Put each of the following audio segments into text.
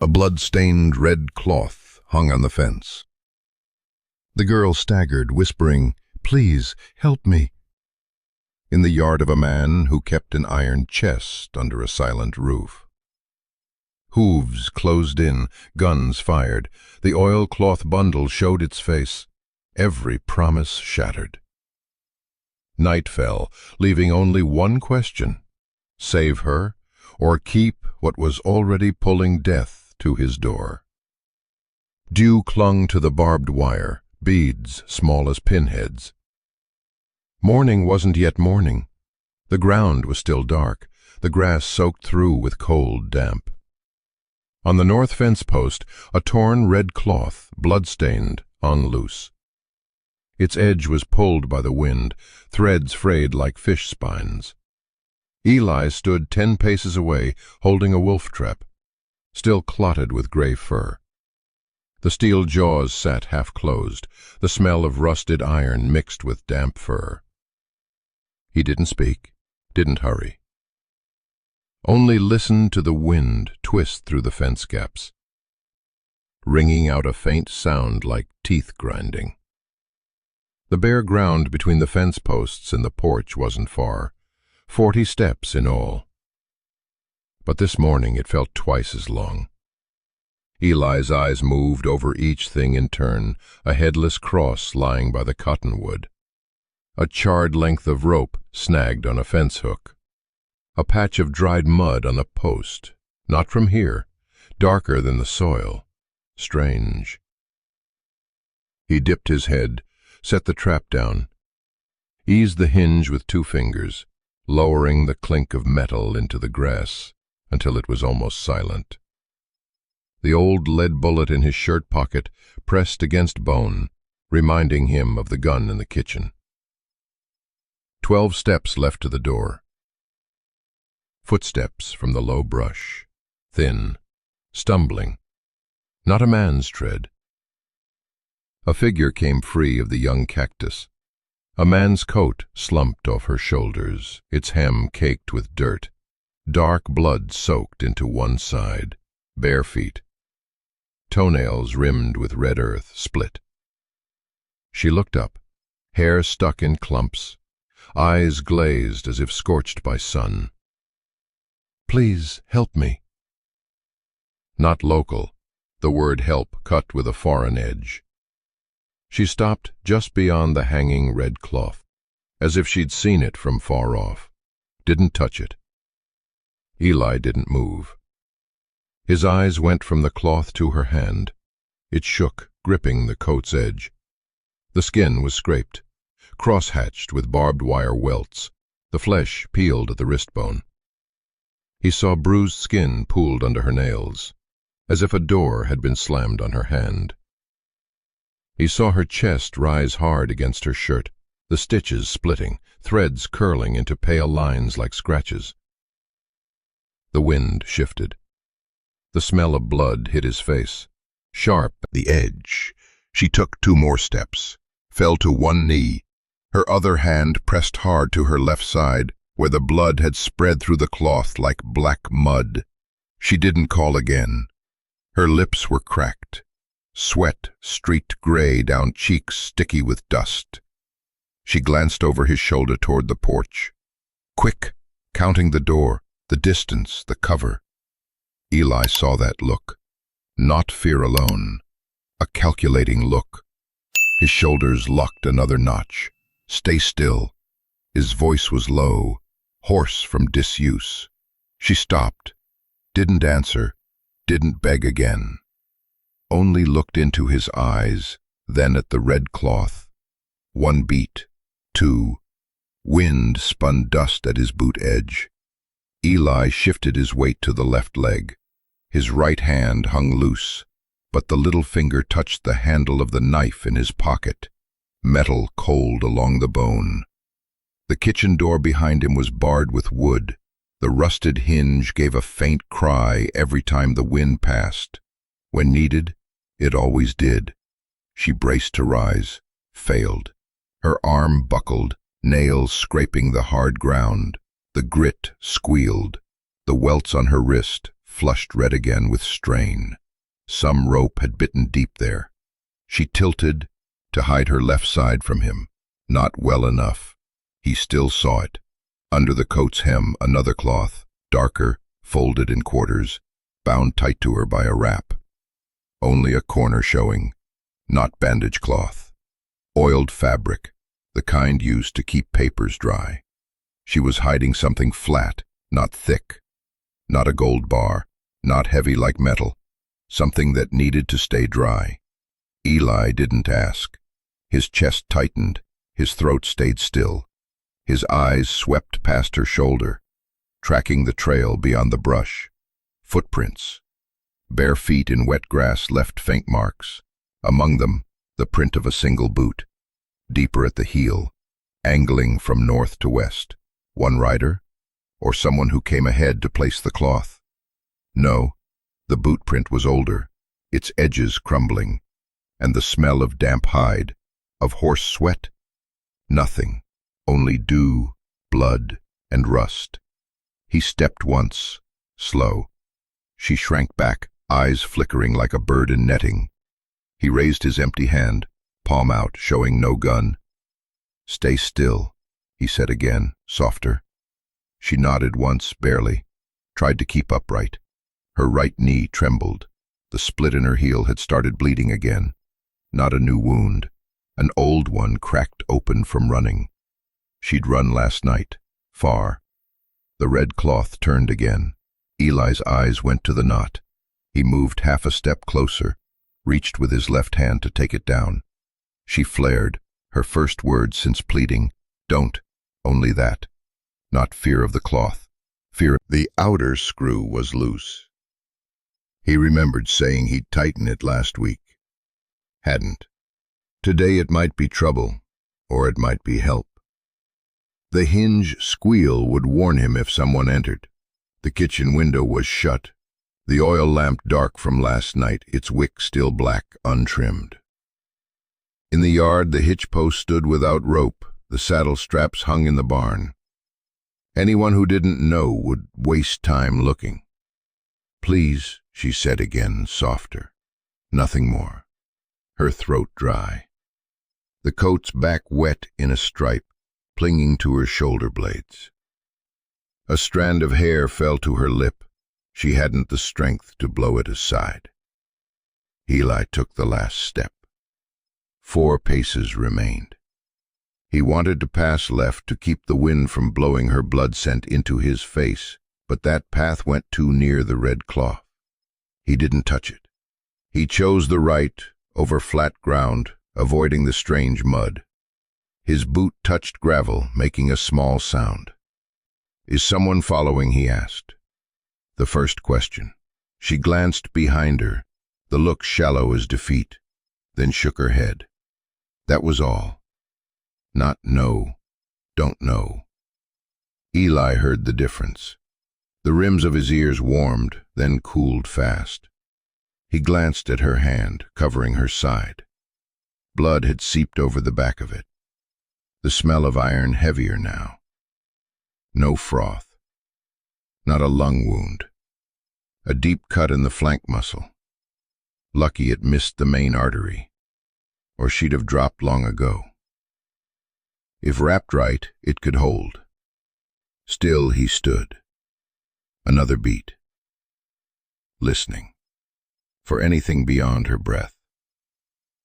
A blood-stained red cloth hung on the fence. The girl staggered, whispering, "Please, help me." In the yard of a man who kept an iron chest under a silent roof. Hooves closed in, guns fired. The oilcloth bundle showed its face, every promise shattered. Night fell, leaving only one question: save her, or keep what was already pulling death to his door. Dew clung to the barbed wire, beads small as pinheads. Morning wasn't yet morning. The ground was still dark, the grass soaked through with cold damp. On the north fence post, a torn red cloth, blood-stained, hung loose. Its edge was pulled by the wind, threads frayed like fish spines. Eli stood 10 paces away, holding a wolf trap, still clotted with gray fur. The steel jaws sat half-closed, the smell of rusted iron mixed with damp fur. He didn't speak, didn't hurry. Only listened to the wind twist through the fence gaps, ringing out a faint sound like teeth grinding. The bare ground between the fence posts and the porch wasn't far, 40 steps in all. But this morning it felt twice as long. Eli's eyes moved over each thing in turn, a headless cross lying by the cottonwood, a charred length of rope snagged on a fence hook, a patch of dried mud on the post, not from here, darker than the soil, strange. He dipped his head, set the trap down, eased the hinge with 2 fingers, lowering the clink of metal into the grass until it was almost silent. The old lead bullet in his shirt pocket pressed against bone, reminding him of the gun in the kitchen. 12 steps left to the door. Footsteps from the low brush, thin, stumbling, not a man's tread. A figure came free of the young cactus. A man's coat slumped off her shoulders, its hem caked with dirt. Dark blood soaked into one side, bare feet. Toenails rimmed with red earth, split. She looked up, hair stuck in clumps, eyes glazed as if scorched by sun. "Please, help me." Not local, the word help cut with a foreign edge. She stopped just beyond the hanging red cloth, as if she'd seen it from far off, didn't touch it. Eli didn't move. His eyes went from the cloth to her hand. It shook, gripping the coat's edge. The skin was scraped, cross-hatched with barbed wire welts, the flesh peeled at the wrist bone. He saw bruised skin pooled under her nails, as if a door had been slammed on her hand. He saw her chest rise hard against her shirt, the stitches splitting, threads curling into pale lines like scratches. The wind shifted. The smell of blood hit his face, sharp at the edge. She took 2 more steps, fell to one knee. Her other hand pressed hard to her left side, where the blood had spread through the cloth like black mud. She didn't call again. Her lips were cracked. Sweat streaked gray down cheeks sticky with dust. She glanced over his shoulder toward the porch. Quick, counting the door, the distance, the cover. Eli saw that look. Not fear alone. A calculating look. His shoulders locked another notch. "Stay still." His voice was low, hoarse from disuse. She stopped, didn't answer, didn't beg again. Only looked into his eyes, then at the red cloth. 1 beat, 2. Wind spun dust at his boot edge. Eli shifted his weight to the left leg. His right hand hung loose, but the little finger touched the handle of the knife in his pocket, metal cold along the bone. The kitchen door behind him was barred with wood. The rusted hinge gave a faint cry every time the wind passed. When needed, it always did. She braced to rise, failed. Her arm buckled, nails scraping the hard ground. The grit squealed. The welts on her wrist flushed red again with strain. Some rope had bitten deep there. She tilted to hide her left side from him. Not well enough. He still saw it. Under the coat's hem, another cloth, darker, folded in quarters, bound tight to her by a wrap. Only a corner showing, not bandage cloth. Oiled fabric, the kind used to keep papers dry. She was hiding something flat, not thick. Not a gold bar, not heavy like metal. Something that needed to stay dry. Eli didn't ask. His chest tightened, his throat stayed still. His eyes swept past her shoulder, tracking the trail beyond the brush. Footprints. Bare feet in wet grass left faint marks. Among them, the print of a single boot, deeper at the heel, angling from north to west. One rider? Or someone who came ahead to place the cloth? No, the boot print was older, its edges crumbling, and the smell of damp hide, of horse sweat? Nothing, only dew, blood, and rust. He stepped once, slow. She shrank back, eyes flickering like a bird in netting. He raised his empty hand, palm out, showing no gun. "Stay still," he said again, softer. She nodded once, barely, tried to keep upright. Her right knee trembled. The split in her heel had started bleeding again. Not a new wound, an old one cracked open from running. She'd run last night, far. The red cloth turned again. Eli's eyes went to the knot. He moved half a step closer, reached with his left hand to take it down. She flared, her first word since pleading, "Don't, only that." Not fear of the cloth, fear the outer screw was loose. He remembered saying he'd tighten it last week. Hadn't. Today it might be trouble, or it might be help. The hinge squeal would warn him if someone entered. The kitchen window was shut, the oil lamp dark from last night, its wick still black, untrimmed. In the yard, the hitch post stood without rope, the saddle straps hung in the barn. Anyone who didn't know would waste time looking. "Please," she said again, softer. Nothing more. Her throat dry. The coat's back wet in a stripe, clinging to her shoulder blades. A strand of hair fell to her lip. She hadn't the strength to blow it aside. Eli took the last step. 4 paces remained. He wanted to pass left to keep the wind from blowing her blood scent into his face, but that path went too near the red cloth. He didn't touch it. He chose the right, over flat ground, avoiding the strange mud. His boot touched gravel, making a small sound. "Is someone following?" he asked. The first question. She glanced behind her, the look shallow as defeat, then shook her head. That was all. Not no, don't know. Eli heard the difference. The rims of his ears warmed, then cooled fast. He glanced at her hand, covering her side. Blood had seeped over the back of it. The smell of iron heavier now. No froth. Not a lung wound. A deep cut in the flank muscle. Lucky it missed the main artery, or she'd have dropped long ago. If wrapped right, it could hold. Still he stood. Another beat. Listening. For anything beyond her breath.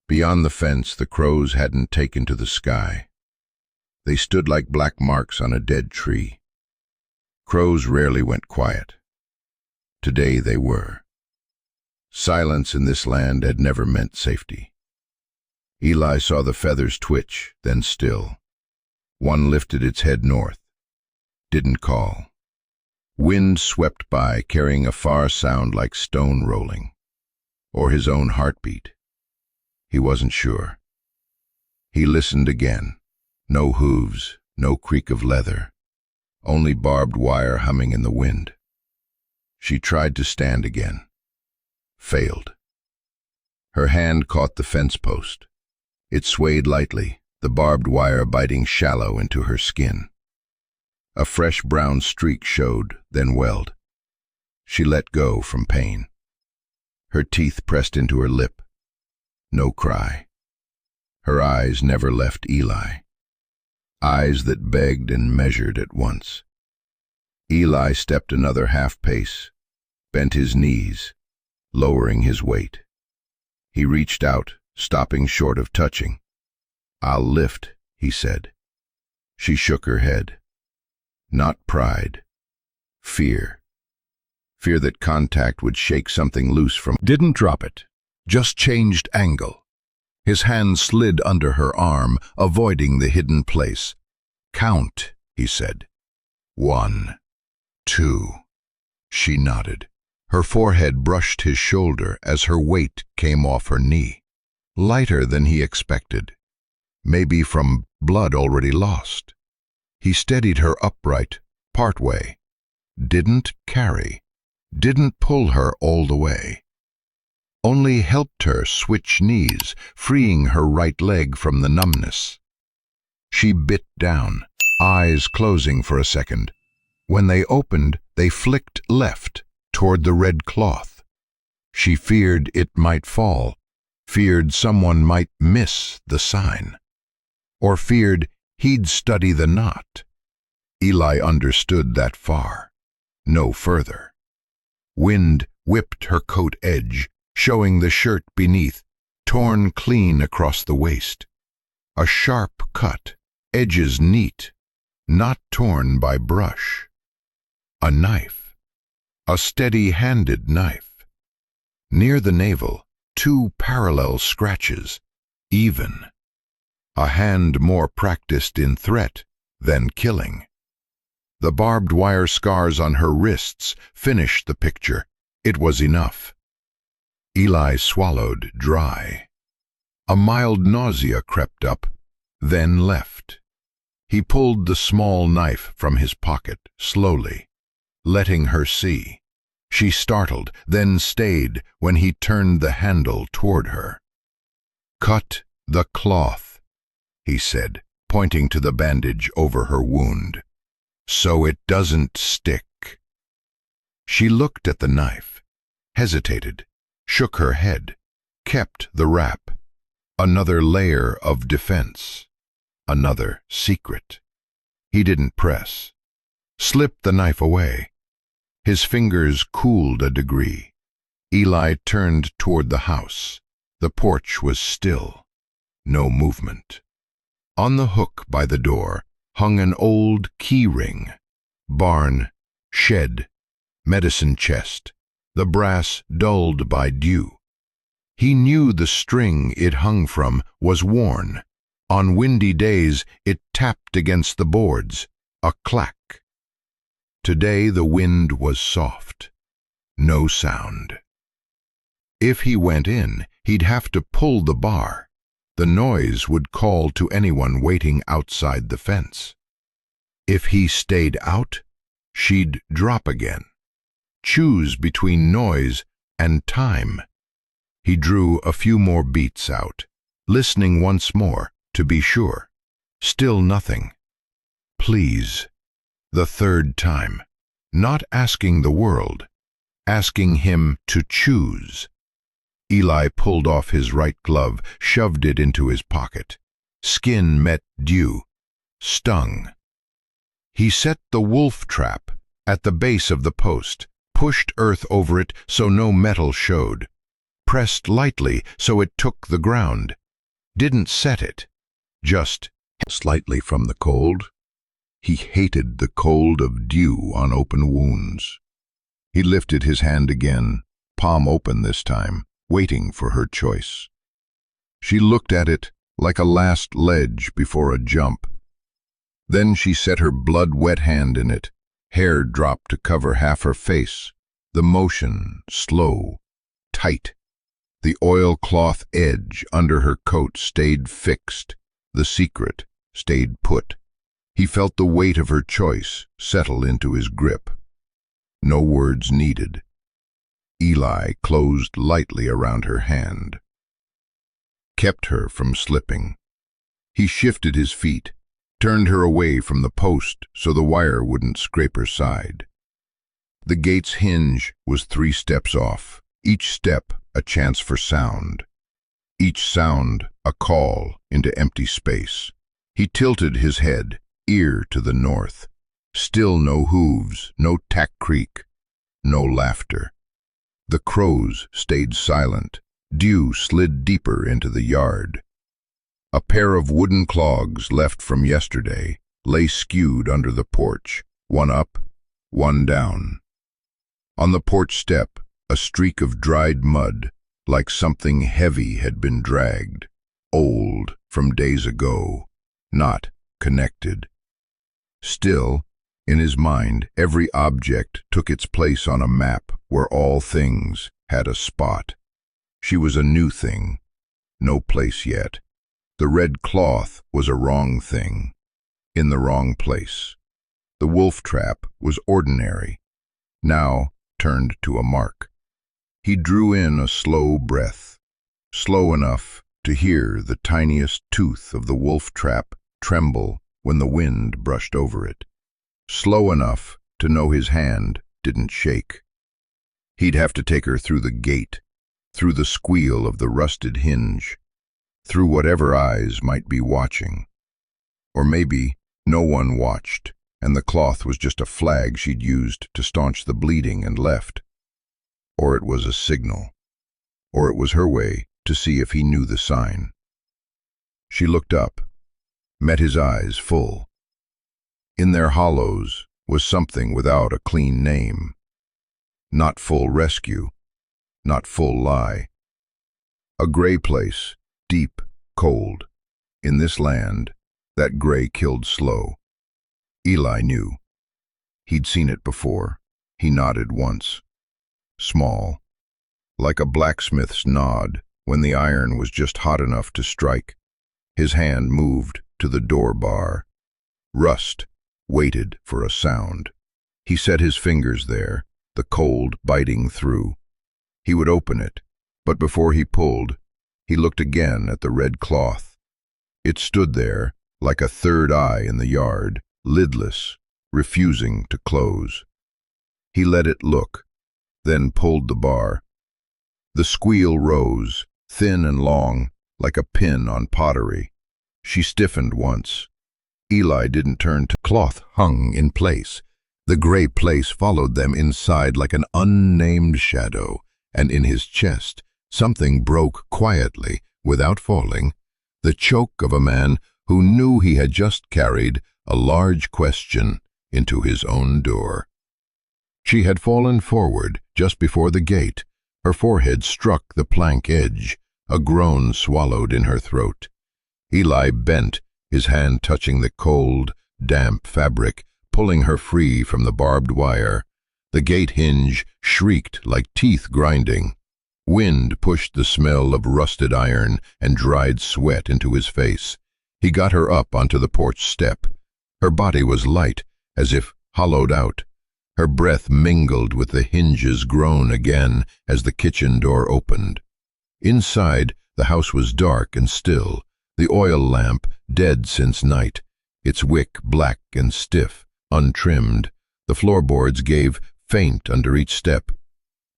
Beyond the fence, the crows hadn't taken to the sky. They stood like black marks on a dead tree. Crows rarely went quiet. Today they were. Silence in this land had never meant safety. Eli saw the feathers twitch, then still. One lifted its head north. Didn't call. Wind swept by, carrying a far sound like stone rolling. Or his own heartbeat. He wasn't sure. He listened again. No hooves, no creak of leather. Only barbed wire humming in the wind. She tried to stand again. Failed. Her hand caught the fence post. It swayed lightly, the barbed wire biting shallow into her skin. A fresh brown streak showed, then welled. She let go from pain. Her teeth pressed into her lip. No cry. Her eyes never left Eli. Eyes that begged and measured at once. Eli stepped another half-pace, bent his knees, lowering his weight. He reached out, stopping short of touching. "I'll lift," he said. She shook her head. Not pride. Fear. Fear that contact would shake something loose from... Didn't drop it, just changed angle. His hand slid under her arm, avoiding the hidden place. "Count," he said. 1, 2. She nodded. Her forehead brushed his shoulder as her weight came off her knee. Lighter than he expected. Maybe from blood already lost. He steadied her upright, partway. Didn't carry. Didn't pull her all the way. Only helped her switch knees, freeing her right leg from the numbness. She bit down, eyes closing for a second. When they opened, they flicked left, toward the red cloth. She feared it might fall, feared someone might miss the sign, or feared he'd study the knot. Eli understood that far, no further. Wind whipped her coat edge, showing the shirt beneath, torn clean across the waist. A sharp cut, edges neat, not torn by brush. A knife. A steady-handed knife. Near the navel, 2 parallel scratches, even. A hand more practiced in threat than killing. The barbed wire scars on her wrists finished the picture. It was enough. Eli swallowed dry. A mild nausea crept up, then left. He pulled the small knife from his pocket, slowly, letting her see. She startled, then stayed when he turned the handle toward her. "Cut the cloth," he said, pointing to the bandage over her wound, "so it doesn't stick." She looked at the knife, hesitated, shook her head, kept the wrap. Another layer of defense. Another secret. He didn't press. Slipped the knife away. His fingers cooled a degree. Eli turned toward the house. The porch was still. No movement. On the hook by the door hung an old key ring. Barn, shed, medicine chest, the brass dulled by dew. He knew the string it hung from was worn. On windy days it tapped against the boards, a clack. Today the wind was soft. No sound. If he went in, he'd have to pull the bar. The noise would call to anyone waiting outside the fence. If he stayed out, she'd drop again. Choose between noise and time. He drew a few more beats out, listening once more, to be sure. Still nothing. Please. The third time. Not asking the world. Asking him to choose. Eli pulled off his right glove, shoved it into his pocket. Skin met dew. Stung. He set the wolf trap at the base of the post, pushed earth over it so no metal showed, pressed lightly so it took the ground. Didn't set it. Just slightly from the cold. He hated the cold of dew on open wounds. He lifted his hand again, palm open this time, waiting for her choice. She looked at it like a last ledge before a jump. Then she set her blood-wet hand in it. Hair dropped to cover half her face. The motion slow, tight. The oilcloth edge under her coat stayed fixed. The secret stayed put. He felt the weight of her choice settle into his grip. No words needed. Eli closed lightly around her hand. Kept her from slipping. He shifted his feet, turned her away from the post so the wire wouldn't scrape her side. The gate's hinge was 3 steps off, each step a chance for sound, each sound a call into empty space. He tilted his head, ear to the north. Still no hooves, no tack creak, no laughter. The crows stayed silent. Dew slid deeper into the yard. A pair of wooden clogs left from yesterday lay skewed under the porch, one up, one down. On the porch step, a streak of dried mud, like something heavy had been dragged, old from days ago, not connected. Still, in his mind, every object took its place on a map where all things had a spot. She was a new thing, no place yet. The red cloth was a wrong thing, in the wrong place. The wolf trap was ordinary, now turned to a mark. He drew in a slow breath, slow enough to hear the tiniest tooth of the wolf trap tremble when the wind brushed over it, slow enough to know his hand didn't shake. He'd have to take her through the gate, through the squeal of the rusted hinge, through whatever eyes might be watching. Or maybe no one watched, and the cloth was just a flag she'd used to staunch the bleeding and left. Or it was a signal. Or it was her way to see if he knew the sign. She looked up, met his eyes full. In their hollows was something without a clean name. Not full rescue, not full lie. A gray place, deep, cold. In this land, that gray killed slow. Eli knew. He'd seen it before. He nodded once. Small, like a blacksmith's nod when the iron was just hot enough to strike. His hand moved to the door bar. Rust waited for a sound. He set his fingers there, the cold biting through. He would open it, but before he pulled, he looked again at the red cloth. It stood there, like a third eye in the yard, lidless, refusing to close. He let it look, then pulled the bar. The squeal rose, thin and long, like a pin on pottery. She stiffened once. Eli didn't turn to cloth hung in place. The gray place followed them inside like an unnamed shadow, and in his chest something broke quietly, without falling, the choke of a man who knew he had just carried a large question into his own door. She had fallen forward just before the gate. Her forehead struck the plank edge, a groan swallowed in her throat. Eli bent, his hand touching the cold, damp fabric, pulling her free from the barbed wire. The gate hinge shrieked like teeth grinding. Wind pushed the smell of rusted iron and dried sweat into his face. He got her up onto the porch step. Her body was light, as if hollowed out. Her breath mingled with the hinge's groan again as the kitchen door opened. Inside, the house was dark and still, the oil lamp dead since night, its wick black and stiff, untrimmed. The floorboards gave faint under each step.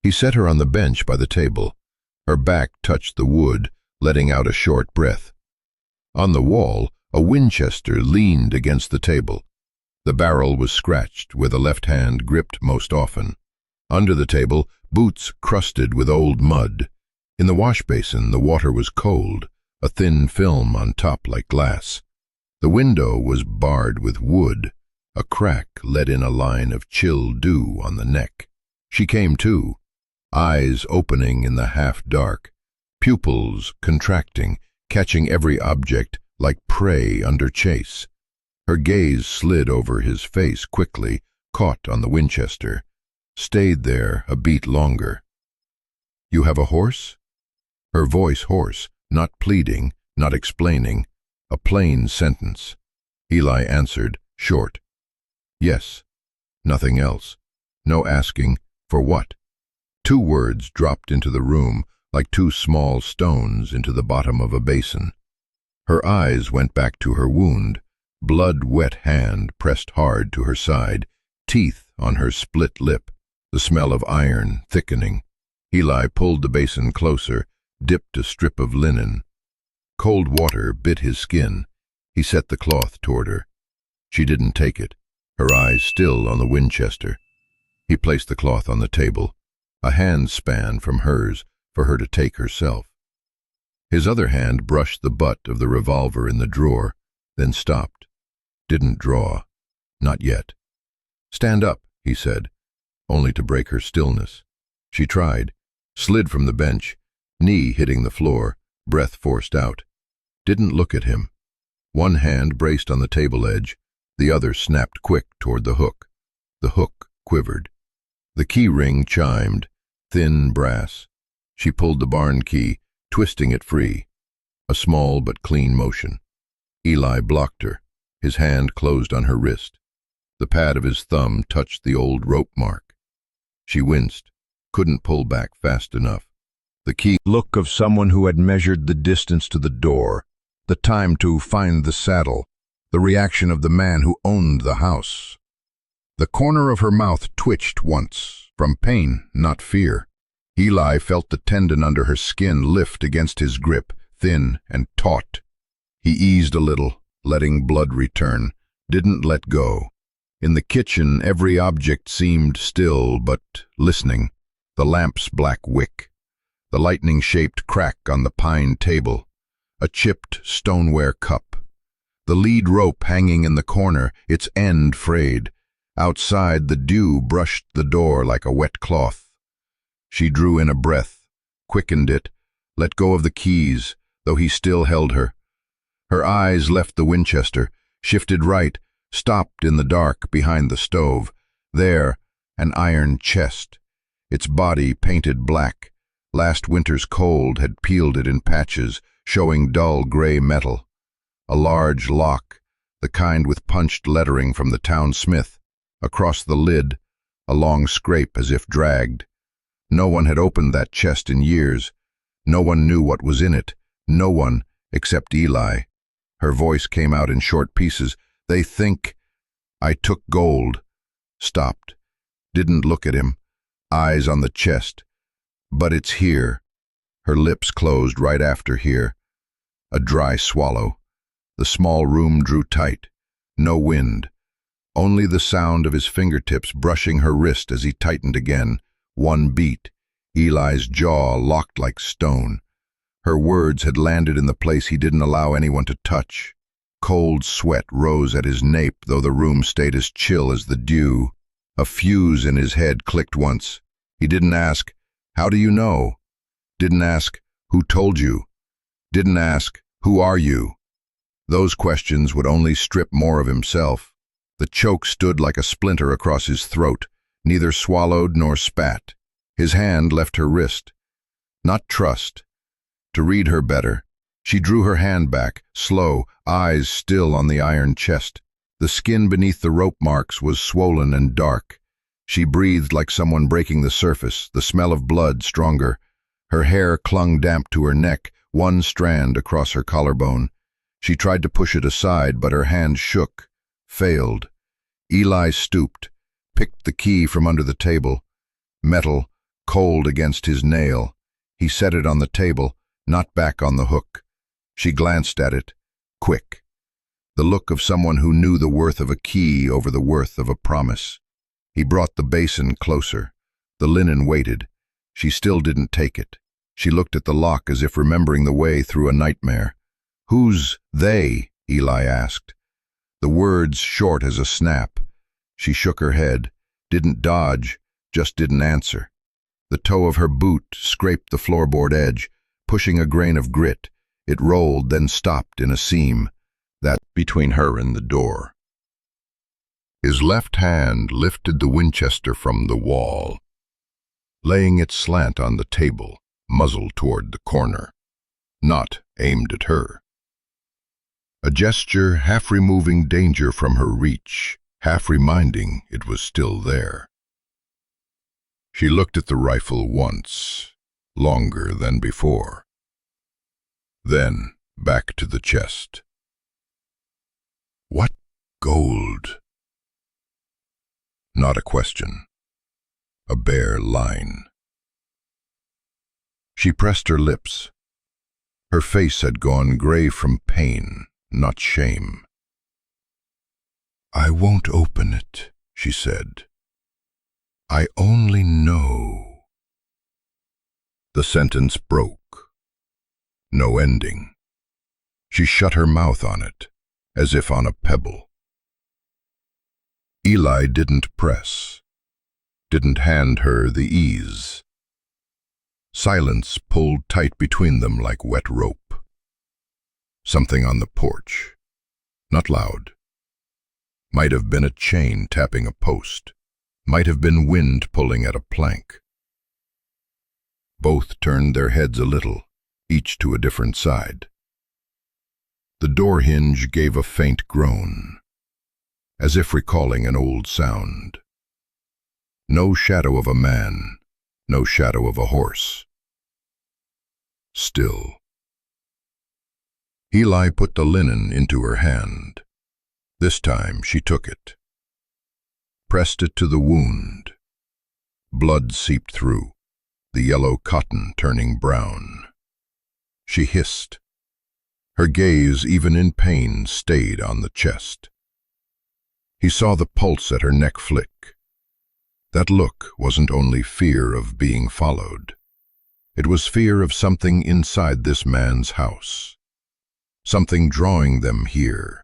He set her on the bench by the table. Her back touched the wood, letting out a short breath. On the wall, a Winchester leaned against the table. The barrel was scratched where the left hand gripped most often. Under the table, boots crusted with old mud. In the wash basin, the water was cold, a thin film on top like glass. The window was barred with wood. A crack let in a line of chill dew on the neck. She came to, eyes opening in the half-dark, pupils contracting, catching every object like prey under chase. Her gaze slid over his face quickly, caught on the Winchester, stayed there a beat longer. "You have a horse?" Her voice hoarse, not pleading, not explaining, a plain sentence. Eli answered, short. "Yes." Nothing else. No asking, for what? 2 words dropped into the room like 2 small stones into the bottom of a basin. Her eyes went back to her wound, blood-wet hand pressed hard to her side, teeth on her split lip. the smell of iron thickening. Eli pulled the basin closer, dipped a strip of linen. Cold water bit his skin. He set the cloth toward her. She didn't take it, her eyes still on the Winchester. He placed the cloth on the table, a hand span from hers for her to take herself. His other hand brushed the butt of the revolver in the drawer, then stopped. Didn't draw. Not yet. "Stand up," he said, only to break her stillness. She tried, slid from the bench, knee hitting the floor, breath forced out. Didn't look at him. One hand braced on the table edge, the other snapped quick toward the hook. The hook quivered. The key ring chimed, thin brass. She pulled the barn key, twisting it free. A small but clean motion. Eli blocked her. His hand closed on her wrist. The pad of his thumb touched the old rope mark. She winced, couldn't pull back fast enough. The key Look of someone who had measured the distance to the door, the time to find the saddle, the reaction of the man who owned the house. The corner of her mouth twitched once, from pain, not fear. Eli felt the tendon under her skin lift against his grip, thin and taut. He eased a little, letting blood return, didn't let go. In the kitchen, every object seemed still but listening. The lamp's black wick, the lightning-shaped crack on the pine table, a chipped stoneware cup, the lead rope hanging in the corner, its end frayed. Outside, the dew brushed the door like a wet cloth. She drew in a breath, quickened it, let go of the keys, though he still held her. Her eyes left the Winchester, shifted right, stopped in the dark behind the stove. There, an iron chest, its body painted black. Last winter's cold had peeled it in patches, showing dull gray metal. A large lock, the kind with punched lettering from the town smith. Across the lid, a long scrape as if dragged. No one had opened that chest in years. No one knew what was in it. No one, except Eli. Her voice came out in short pieces. "They think I took gold." Stopped. Didn't look at him. Eyes on the chest. "But it's here." Her lips closed right after "here." A dry swallow. The small room drew tight. No wind. Only the sound of his fingertips brushing her wrist as he tightened again. One beat. Eli's jaw locked like stone. Her words had landed in the place he didn't allow anyone to touch. Cold sweat rose at his nape, though the room stayed as chill as the dew. A fuse in his head clicked once. He didn't ask, "How do you know?" Didn't ask, "Who told you?" Didn't ask, "Who are you?" Those questions would only strip more of himself. The choke stood like a splinter across his throat, neither swallowed nor spat. His hand left her wrist. Not trust. To read her better. She drew her hand back, slow, eyes still on the iron chest. The skin beneath the rope marks was swollen and dark. She breathed like someone breaking the surface, the smell of blood stronger. Her hair clung damp to her neck, one strand across her collarbone. She tried to push it aside, but her hand shook, failed. Eli stooped, picked the key from under the table. Metal, cold against his nail. He set it on the table, not back on the hook. She glanced at it, quick. The look of someone who knew the worth of a key over the worth of a promise. He brought the basin closer. The linen waited. She still didn't take it. She looked at the lock as if remembering the way through a nightmare. "Who's they?" Eli asked. The words short as a snap. She shook her head, didn't dodge, just didn't answer. The toe of her boot scraped the floorboard edge, pushing a grain of grit. It rolled, then stopped in a seam. That between her and the door. His left hand lifted the Winchester from the wall, laying it slant on the table, muzzle toward the corner, not aimed at her. A gesture half removing danger from her reach, half reminding it was still there. She looked at the rifle once, longer than before. Then back to the chest. What gold? Not a question. a bare line. She pressed her lips. Her face had gone gray from pain, not shame. "I won't open it," she said. "I only know." The sentence broke. No ending. She shut her mouth on it, as if on a pebble. Eli didn't press, didn't hand her the ease. Silence pulled tight between them like wet rope. Something on the porch, not loud. Might have been a chain tapping a post, might have been wind pulling at a plank. Both turned their heads a little, each to a different side. The door hinge gave a faint groan, as if recalling an old sound. No shadow of a man, no shadow of a horse. Still. Eli put the linen into her hand. This time she took it, pressed it to the wound. Blood seeped through, the yellow cotton turning brown. She hissed. Her gaze, even in pain, stayed on the chest. He saw the pulse at her neck flick. That look wasn't only fear of being followed. It was fear of something inside this man's house. Something drawing them here.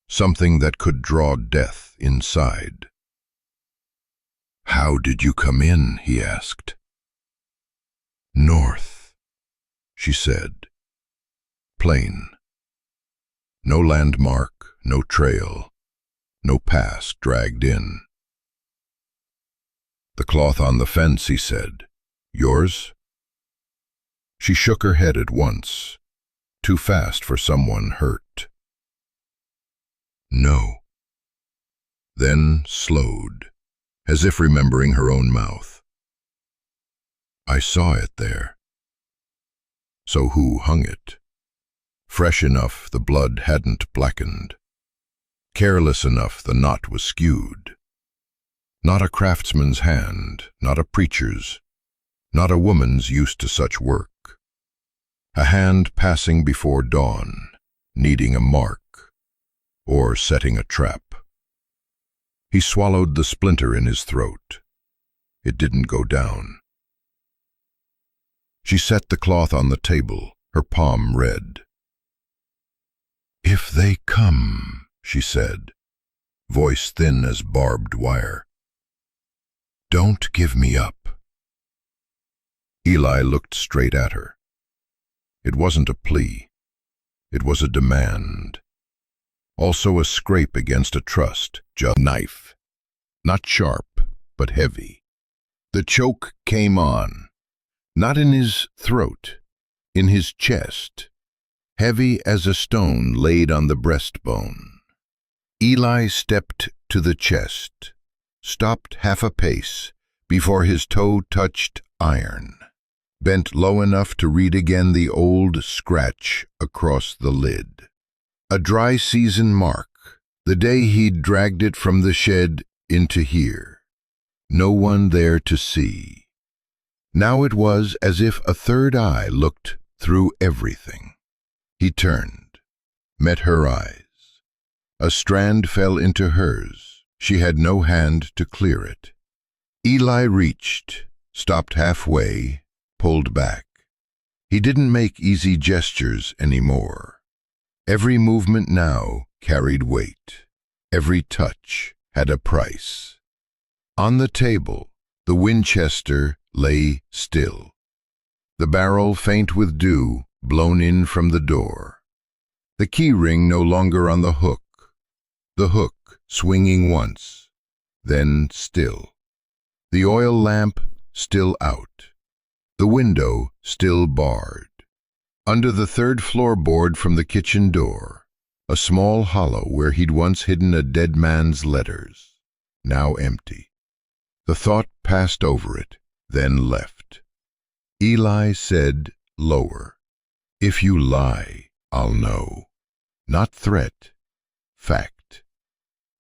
Something that could draw death inside. "How did you come in?" he asked. "North," she said. Plain. No landmark, no trail, no past dragged in. "The cloth on the fence," he said. "Yours?" She shook her head at once, too fast for someone hurt. "No." Then slowed, as if remembering her own mouth. "I saw it there." So who hung it? Fresh enough the blood hadn't blackened. Careless enough the knot was skewed. Not a craftsman's hand, not a preacher's, not a woman's used to such work. A hand passing before dawn, needing a mark, or setting a trap. He swallowed the splinter in his throat. It didn't go down. She set the cloth on the table, her palm red. "If they come," she said, voice thin as barbed wire, "don't give me up." Eli looked straight at her. It wasn't a plea. It was a demand. Also a scrape against a trust, just knife. Not sharp, but heavy. The choke came on, not in his throat, in his chest, heavy as a stone laid on the breastbone. Eli stepped to the chest, stopped half a pace before his toe touched iron, bent low enough to read again the old scratch across the lid. A dry season mark, the day he'd dragged it from the shed into here. No one there to see. Now it was as if a third eye looked through everything. He turned, met her eyes. A strand fell into hers. She had no hand to clear it. Eli reached, stopped halfway, pulled back. He didn't make easy gestures anymore. Every movement now carried weight. Every touch had a price. On the table, the Winchester lay still. The barrel faint with dew, blown in from the door. The key ring no longer on the hook. The hook swinging once, then still. The oil lamp still out. The window still barred. Under the third floorboard from the kitchen door, a small hollow where he'd once hidden a dead man's letters, now empty. The thought passed over it, then left. Eli said lower, "If you lie, I'll know." Not threat, fact.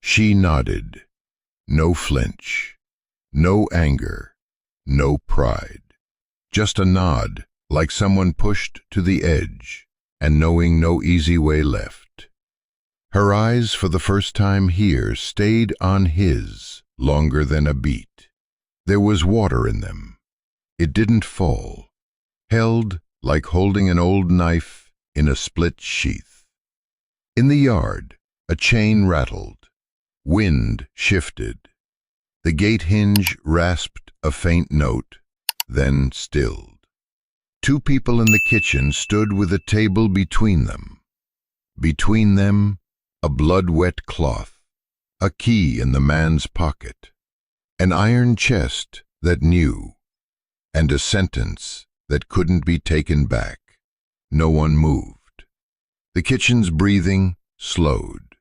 She nodded, no flinch, No anger, no pride. Just a nod, like someone pushed to the edge, and knowing no easy way left. Her eyes, for the first time here, stayed on his longer than a beat. There was water in them. It didn't fall, held like holding an old knife in a split sheath. In the yard, a chain rattled. Wind shifted. The gate hinge rasped a faint note, then stilled. Two people in the kitchen stood with a table between them. Between them, a blood-wet cloth, a key in the man's pocket, an iron chest that knew, and a sentence that couldn't be taken back. No one moved. The kitchen's breathing slowed.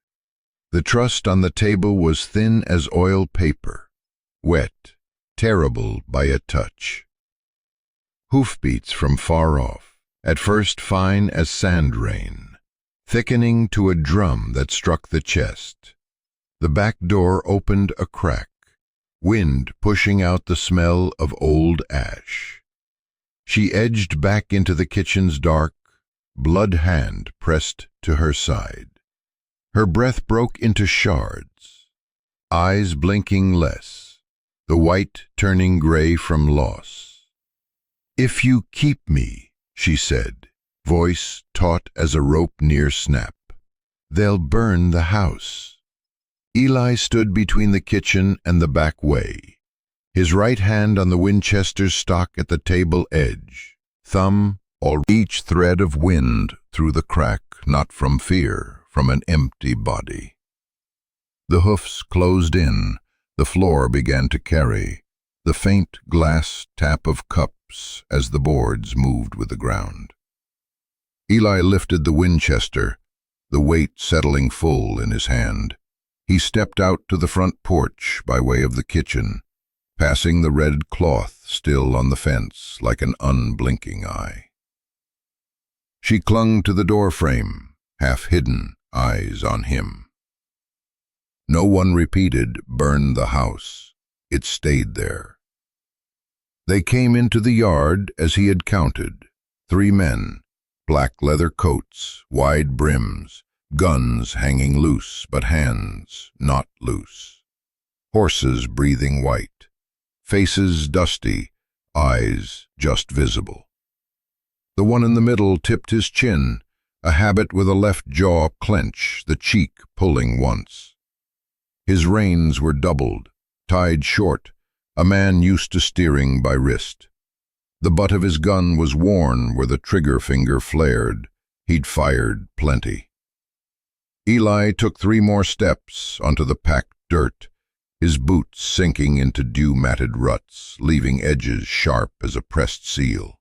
The trust on the table was thin as oil paper, wet, terrible by a touch. Hoofbeats from far off, at first fine as sand rain, thickening to a drum that struck the chest. The back door opened a crack, wind pushing out the smell of old ash. She edged back into the kitchen's dark, blood hand pressed to her side. Her breath broke into shards, eyes blinking less, the white turning gray from loss. "If you keep me," she said, voice taut as a rope near snap, "they'll burn the house." Eli stood between the kitchen and the back way, his right hand on the Winchester's stock at the table edge, thumb all each thread of wind through the crack, not from fear, from an empty body. The hoofs closed in, the floor began to carry, the faint glass tap of cups as the boards moved with the ground. Eli lifted the Winchester, the weight settling full in his hand. He stepped out to the front porch by way of the kitchen, passing the red cloth still on the fence like an unblinking eye. She clung to the doorframe, half hidden, eyes on him. No one repeated, "Burn the house." It stayed there. They came into the yard as he had counted. 3 men, black leather coats, wide brims, guns hanging loose, but hands not loose. Horses breathing white, faces dusty, eyes just visible. The one in the middle tipped his chin, a habit with a left jaw clench, the cheek pulling once. His reins were doubled, tied short, a man used to steering by wrist. The butt of his gun was worn where the trigger finger flared. He'd fired plenty. Eli took 3 more steps onto the packed dirt, his boots sinking into dew-matted ruts, leaving edges sharp as a pressed seal.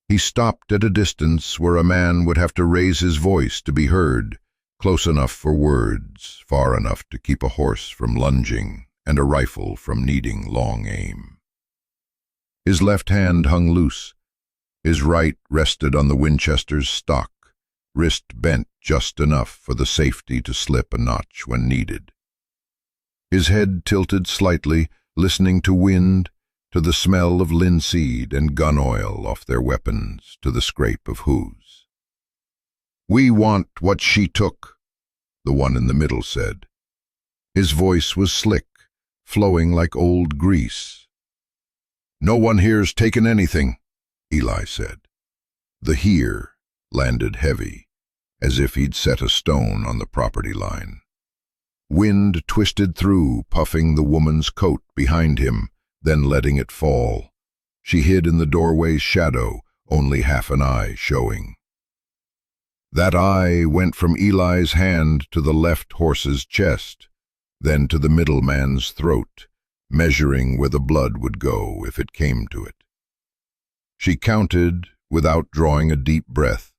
He stopped at a distance where a man would have to raise his voice to be heard, close enough for words, far enough to keep a horse from lunging and a rifle from needing long aim. His left hand hung loose. His right rested on the Winchester's stock, wrist bent just enough for the safety to slip a notch when needed. His head tilted slightly, listening to wind, to the smell of linseed and gun oil off their weapons, to the scrape of hooves. "We want what she took," the one in the middle said. His voice was slick, flowing like old grease. "No one here's taken anything," Eli said. The "here" landed heavy, as if he'd set a stone on the property line. Wind twisted through, puffing the woman's coat behind him, then letting it fall. She hid in the doorway's shadow, only half an eye showing. That eye went from Eli's hand to the left horse's chest, then to the middle man's throat, measuring where the blood would go if it came to it. She counted without drawing a deep breath.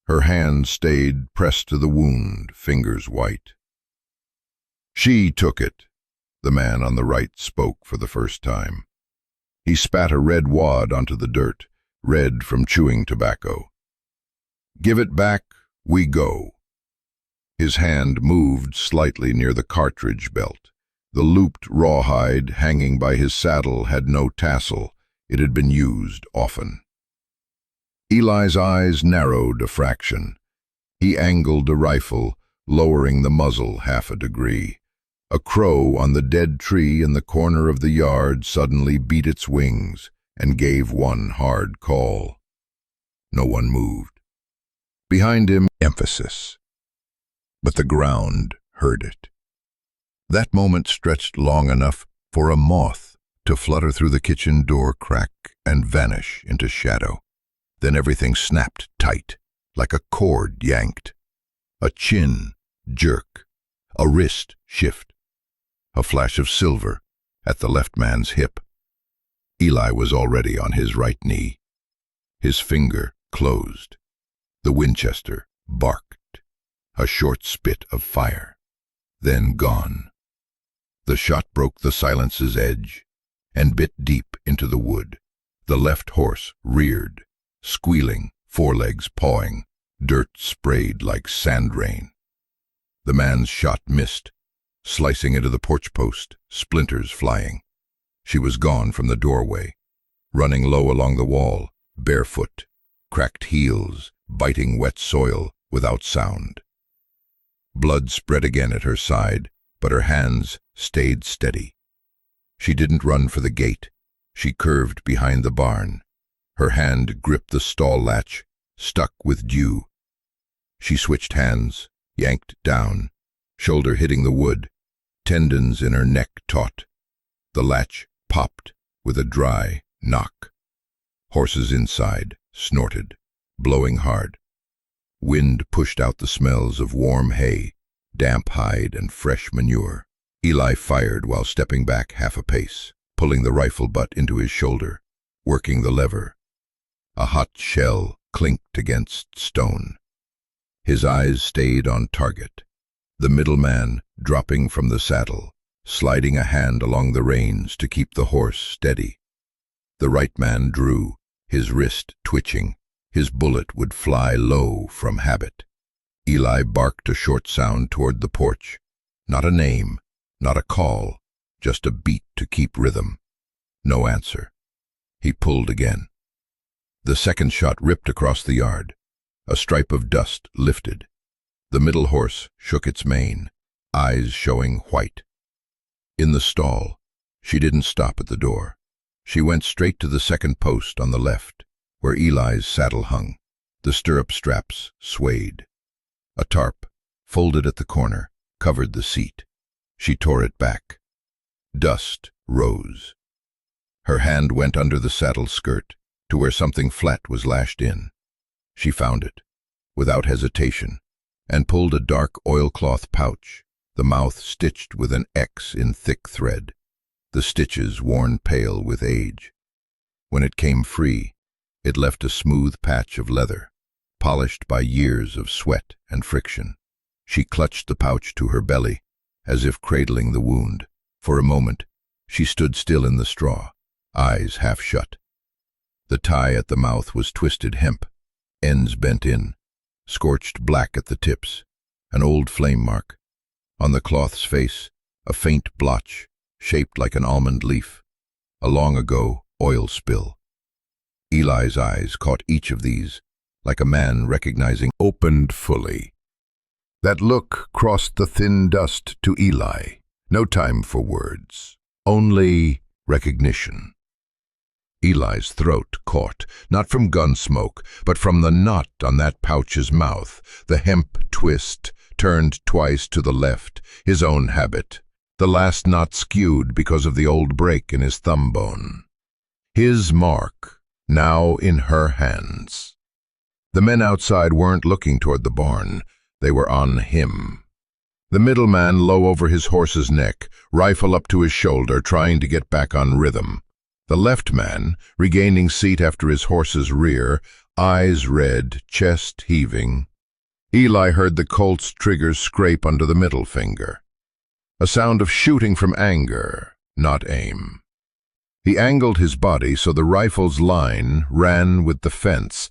Her hand stayed pressed to the wound, fingers white. "She took it," the man on the right spoke for the first time. He spat a red wad onto the dirt, red from chewing tobacco. "Give it back, we go." His hand moved slightly near the cartridge belt, The looped rawhide hanging by his saddle had no tassel. It had been used often. Eli's eyes narrowed a fraction. He angled the rifle, lowering the muzzle half a degree. A crow on the dead tree in the corner of the yard suddenly beat its wings and gave one hard call. No one moved. Behind him, emphasis. But the ground heard it. That moment stretched long enough for a moth to flutter through the kitchen door crack and vanish into shadow. Then everything snapped tight, like a cord yanked. A chin jerk, a wrist shift, a flash of silver at the left man's hip. Eli was already on his right knee. His finger closed. The Winchester barked, a short spit of fire, then gone. The shot broke the silence's edge and bit deep into the wood. The left horse reared, squealing, forelegs pawing, dirt sprayed like sand rain. The man's shot missed, slicing into the porch post, splinters flying. She was gone from the doorway, running low along the wall, barefoot, cracked heels, biting wet soil without sound. Blood spread again at her side, but her hands stayed steady. She didn't run for the gate. She curved behind the barn. Her hand gripped the stall latch, stuck with dew. She switched hands, yanked down, shoulder hitting the wood, tendons in her neck taut. The latch popped with a dry knock. Horses inside snorted, blowing hard. Wind pushed out the smells of warm hay, damp hide, and fresh manure. Eli fired while stepping back half a pace, pulling the rifle butt into his shoulder, working the lever. A hot shell clinked against stone. His eyes stayed on target. The middleman dropping from the saddle, sliding a hand along the reins to keep the horse steady. The right man drew, his wrist twitching. His bullet would fly low from habit. Eli barked a short sound toward the porch. Not a name, not a call, just a beat to keep rhythm. No answer. He pulled again. The second shot ripped across the yard. A stripe of dust lifted. The middle horse shook its mane, eyes showing white. In the stall, she didn't stop at the door. She went straight to the second post on the left, where Eli's saddle hung. The stirrup straps swayed. A tarp, folded at the corner, covered the seat. She tore it back. Dust rose. Her hand went under the saddle skirt to where something flat was lashed in. She found it, without hesitation, and pulled a dark oilcloth pouch, the mouth stitched with an X in thick thread, the stitches worn pale with age. When it came free, it left a smooth patch of leather, polished by years of sweat and friction. She clutched the pouch to her belly, as if cradling the wound. For a moment, she stood still in the straw, eyes half shut. The tie at the mouth was twisted hemp, ends bent in, scorched black at the tips, an old flame mark. On the cloth's face, a faint blotch, shaped like an almond leaf, a long ago oil spill. Eli's eyes caught each of these, like a man recognizing, opened fully. That look crossed the thin dust to Eli. No time for words, only recognition. Eli's throat caught, not from gun smoke, but from the knot on that pouch's mouth, the hemp twist, turned twice to the left, his own habit, the last knot skewed because of the old break in his thumb bone. His mark, now in her hands. The men outside weren't looking toward the barn. They were on him. The middleman low over his horse's neck, rifle up to his shoulder, trying to get back on rhythm. The left man, regaining seat after his horse's rear, eyes red, chest heaving. Eli heard the Colt's trigger scrape under the middle finger. A sound of shooting from anger, not aim. He angled his body so the rifle's line ran with the fence.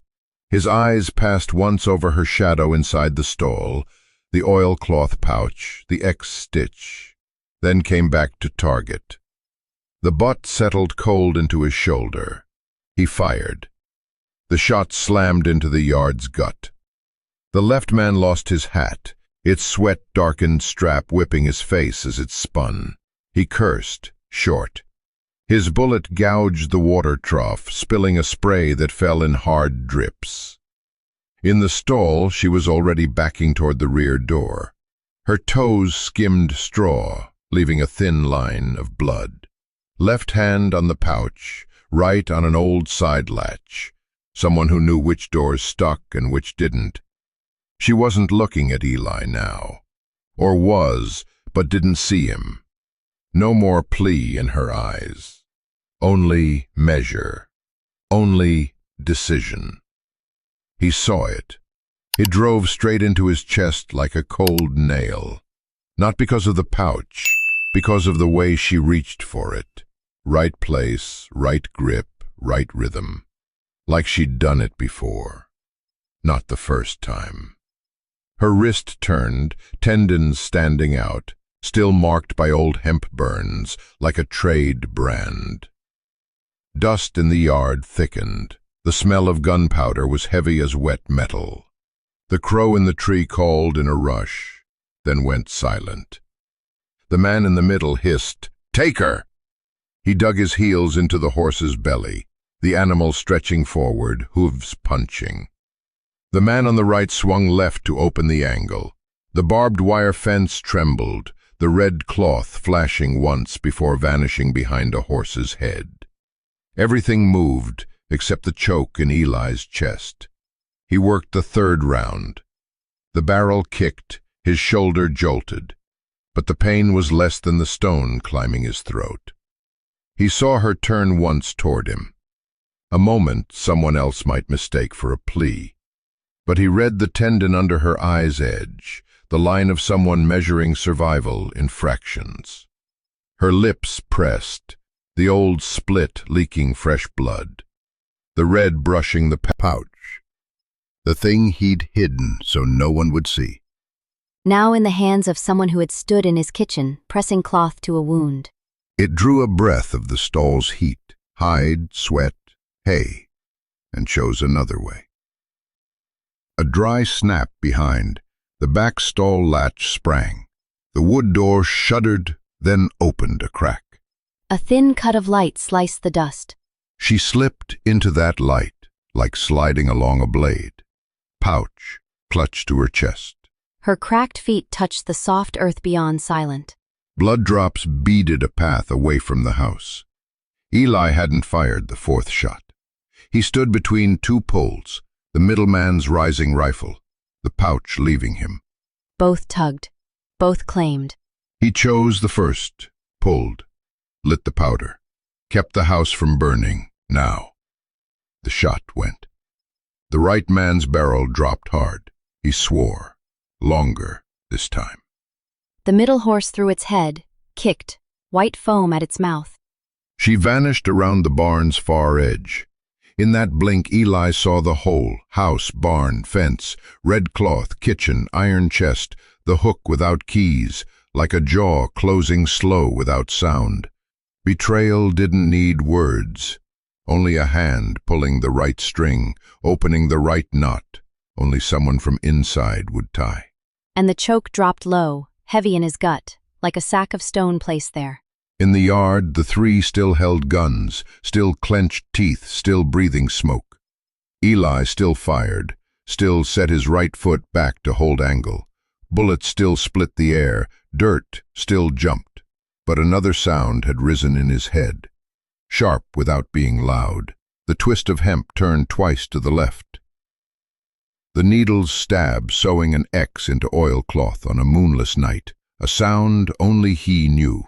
His eyes passed once over her shadow inside the stall, the oilcloth pouch, the X stitch. then came back to target. The butt settled cold into his shoulder. He fired. The shot slammed into the yard's gut. The left man lost his hat, its sweat-darkened strap whipping his face as it spun. He cursed, short. His bullet gouged the water trough, spilling a spray that fell in hard drips. In the stall, she was already backing toward the rear door. Her toes skimmed straw, leaving a thin line of blood. Left hand on the pouch, right on an old side latch. Someone who knew which doors stuck and which didn't. She wasn't looking at Eli now. Or was, but didn't see him. No more plea in her eyes. Only measure. Only decision. He saw it. It drove straight into his chest like a cold nail. Not because of the pouch, because of the way she reached for it. Right place, right grip, right rhythm. Like she'd done it before. Not the first time. Her wrist turned, tendons standing out, still marked by old hemp burns, like a trade brand. Dust in the yard thickened. The smell of gunpowder was heavy as wet metal. The crow in the tree called in a rush, then went silent. The man in the middle hissed, "Take her!" He dug his heels into the horse's belly, the animal stretching forward, hooves punching. The man on the right swung left to open the angle. The barbed wire fence trembled, the red cloth flashing once before vanishing behind a horse's head. Everything moved except the choke in Eli's chest. He worked the third round. The barrel kicked, his shoulder jolted, but the pain was less than the stone climbing his throat. He saw her turn once toward him. A moment someone else might mistake for a plea. But he read the tendon under her eye's edge, the line of someone measuring survival in fractions. Her lips pressed, the old split leaking fresh blood, the red brushing the pouch, the thing he'd hidden so no one would see. Now in the hands of someone who had stood in his kitchen, pressing cloth to a wound. It drew a breath of the stall's heat, hide, sweat, hay, and chose another way. A dry snap behind, the back stall latch sprang. The wood door shuddered, then opened a crack. A thin cut of light sliced the dust. She slipped into that light, like sliding along a blade. Pouch clutched to her chest. Her cracked feet touched the soft earth beyond, silent. Blood drops beaded a path away from the house. Eli hadn't fired the fourth shot. He stood between two poles, the middleman's rising rifle, the pouch leaving him. Both tugged. Both claimed. He chose the first, pulled, lit the powder, kept the house from burning, now. The shot went. The right man's barrel dropped hard. He swore. Longer this time. The middle horse threw its head, kicked, white foam at its mouth. She vanished around the barn's far edge. In that blink, Eli saw the whole, house, barn, fence, red cloth, kitchen, iron chest, the hook without keys, like a jaw closing slow without sound. Betrayal didn't need words, only a hand pulling the right string, opening the right knot, only someone from inside would tie. And the choke dropped low, heavy in his gut, like a sack of stone placed there. In the yard, the three still held guns, still clenched teeth, still breathing smoke. Eli still fired, still set his right foot back to hold angle. Bullets still split the air, dirt still jumped. But another sound had risen in his head. Sharp without being loud, the twist of hemp turned twice to the left. The needles stab sewing an X into oilcloth on a moonless night, a sound only he knew.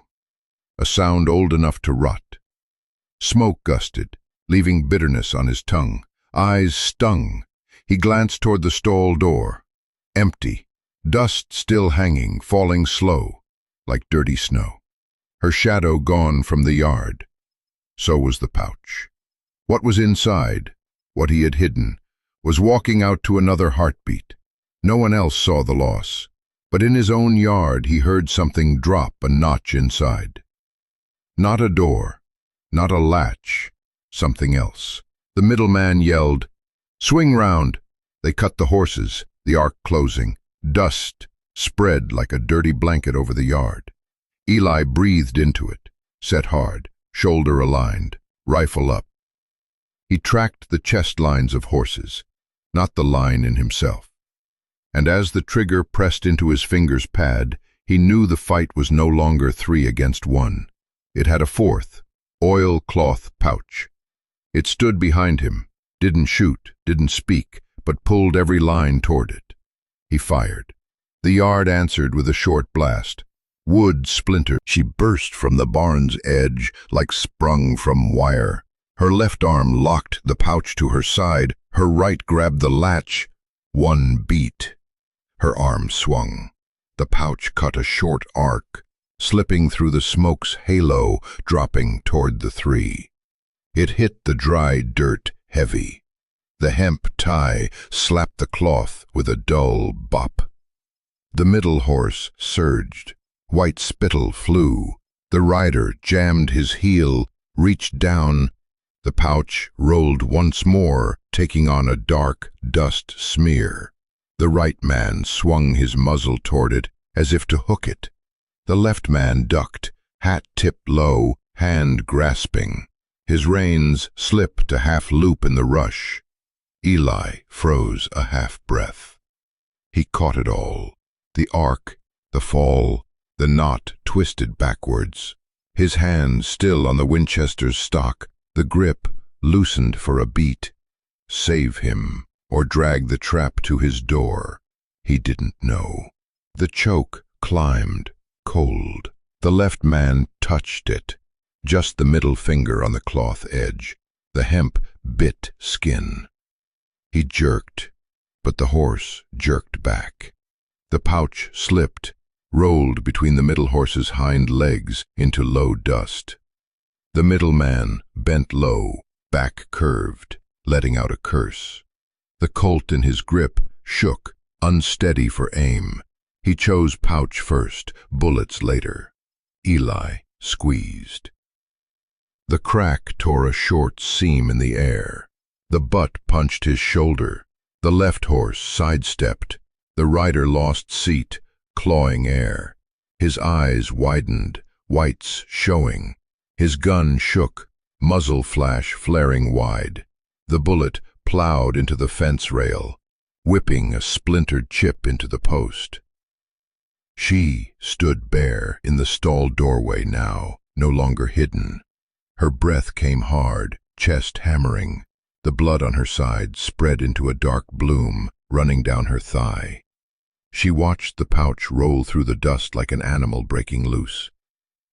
A sound old enough to rot. Smoke gusted, leaving bitterness on his tongue. Eyes stung. He glanced toward the stall door. Empty. Dust still hanging, falling slow, like dirty snow. Her shadow gone from the yard. So was the pouch. What was inside, what he had hidden, was walking out to another heartbeat. No one else saw the loss. But in his own yard he heard something drop a notch inside. Not a door, not a latch, something else. The middleman yelled, "Swing round!" They cut the horses, the arc closing. Dust spread like a dirty blanket over the yard. Eli breathed into it, set hard, shoulder aligned, rifle up. He tracked the chest lines of horses, not the line in himself. And as the trigger pressed into his finger's pad, he knew the fight was no longer 3 against 1. It had a fourth, oilcloth pouch. It stood behind him, didn't shoot, didn't speak, but pulled every line toward it. He fired. The yard answered with a short blast. Wood splintered. She burst from the barn's edge like sprung from wire. Her left arm locked the pouch to her side. Her right grabbed the latch. One beat. Her arm swung. The pouch cut a short arc, slipping through the smoke's halo, dropping toward the 3. It hit the dry dirt heavy. The hemp tie slapped the cloth with a dull bop. The middle horse surged. White spittle flew. The rider jammed his heel, reached down. The pouch rolled once more, taking on a dark dust smear. The right man swung his muzzle toward it, as if to hook it. The left man ducked, hat tipped low, hand grasping. His reins slipped a half loop in the rush. Eli froze a half breath. He caught it all. The arc, the fall, the knot twisted backwards. His hand still on the Winchester's stock, the grip loosened for a beat. Save him, or drag the trap to his door. He didn't know. The choke climbed, cold. The left man touched it, just the middle finger on the cloth edge. The hemp bit skin. He jerked, but the horse jerked back. The pouch slipped, rolled between the middle horse's hind legs into low dust. The middle man bent low, back curved, letting out a curse. The Colt in his grip shook, unsteady for aim. He chose pouch first, bullets later. Eli squeezed. The crack tore a short seam in the air. The butt punched his shoulder. The left horse sidestepped. The rider lost seat, clawing air. His eyes widened, whites showing. His gun shook, muzzle flash flaring wide. The bullet plowed into the fence rail, whipping a splintered chip into the post. She stood bare in the stall doorway now, no longer hidden. Her breath came hard, chest hammering. The blood on her side spread into a dark bloom, running down her thigh. She watched the pouch roll through the dust like an animal breaking loose.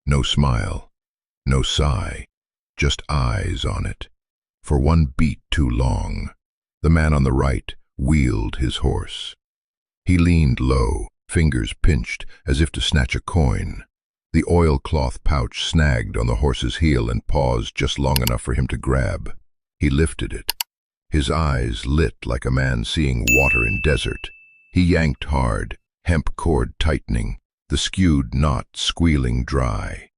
No smile, no sigh, just eyes on it. For one beat too long, the man on the right wheeled his horse. He leaned low, fingers pinched as if to snatch a coin. The oilcloth pouch snagged on the horse's heel and paused just long enough for him to grab. He lifted it. His eyes lit like a man seeing water in desert. He yanked hard, hemp cord tightening, the skewed knot squealing dry.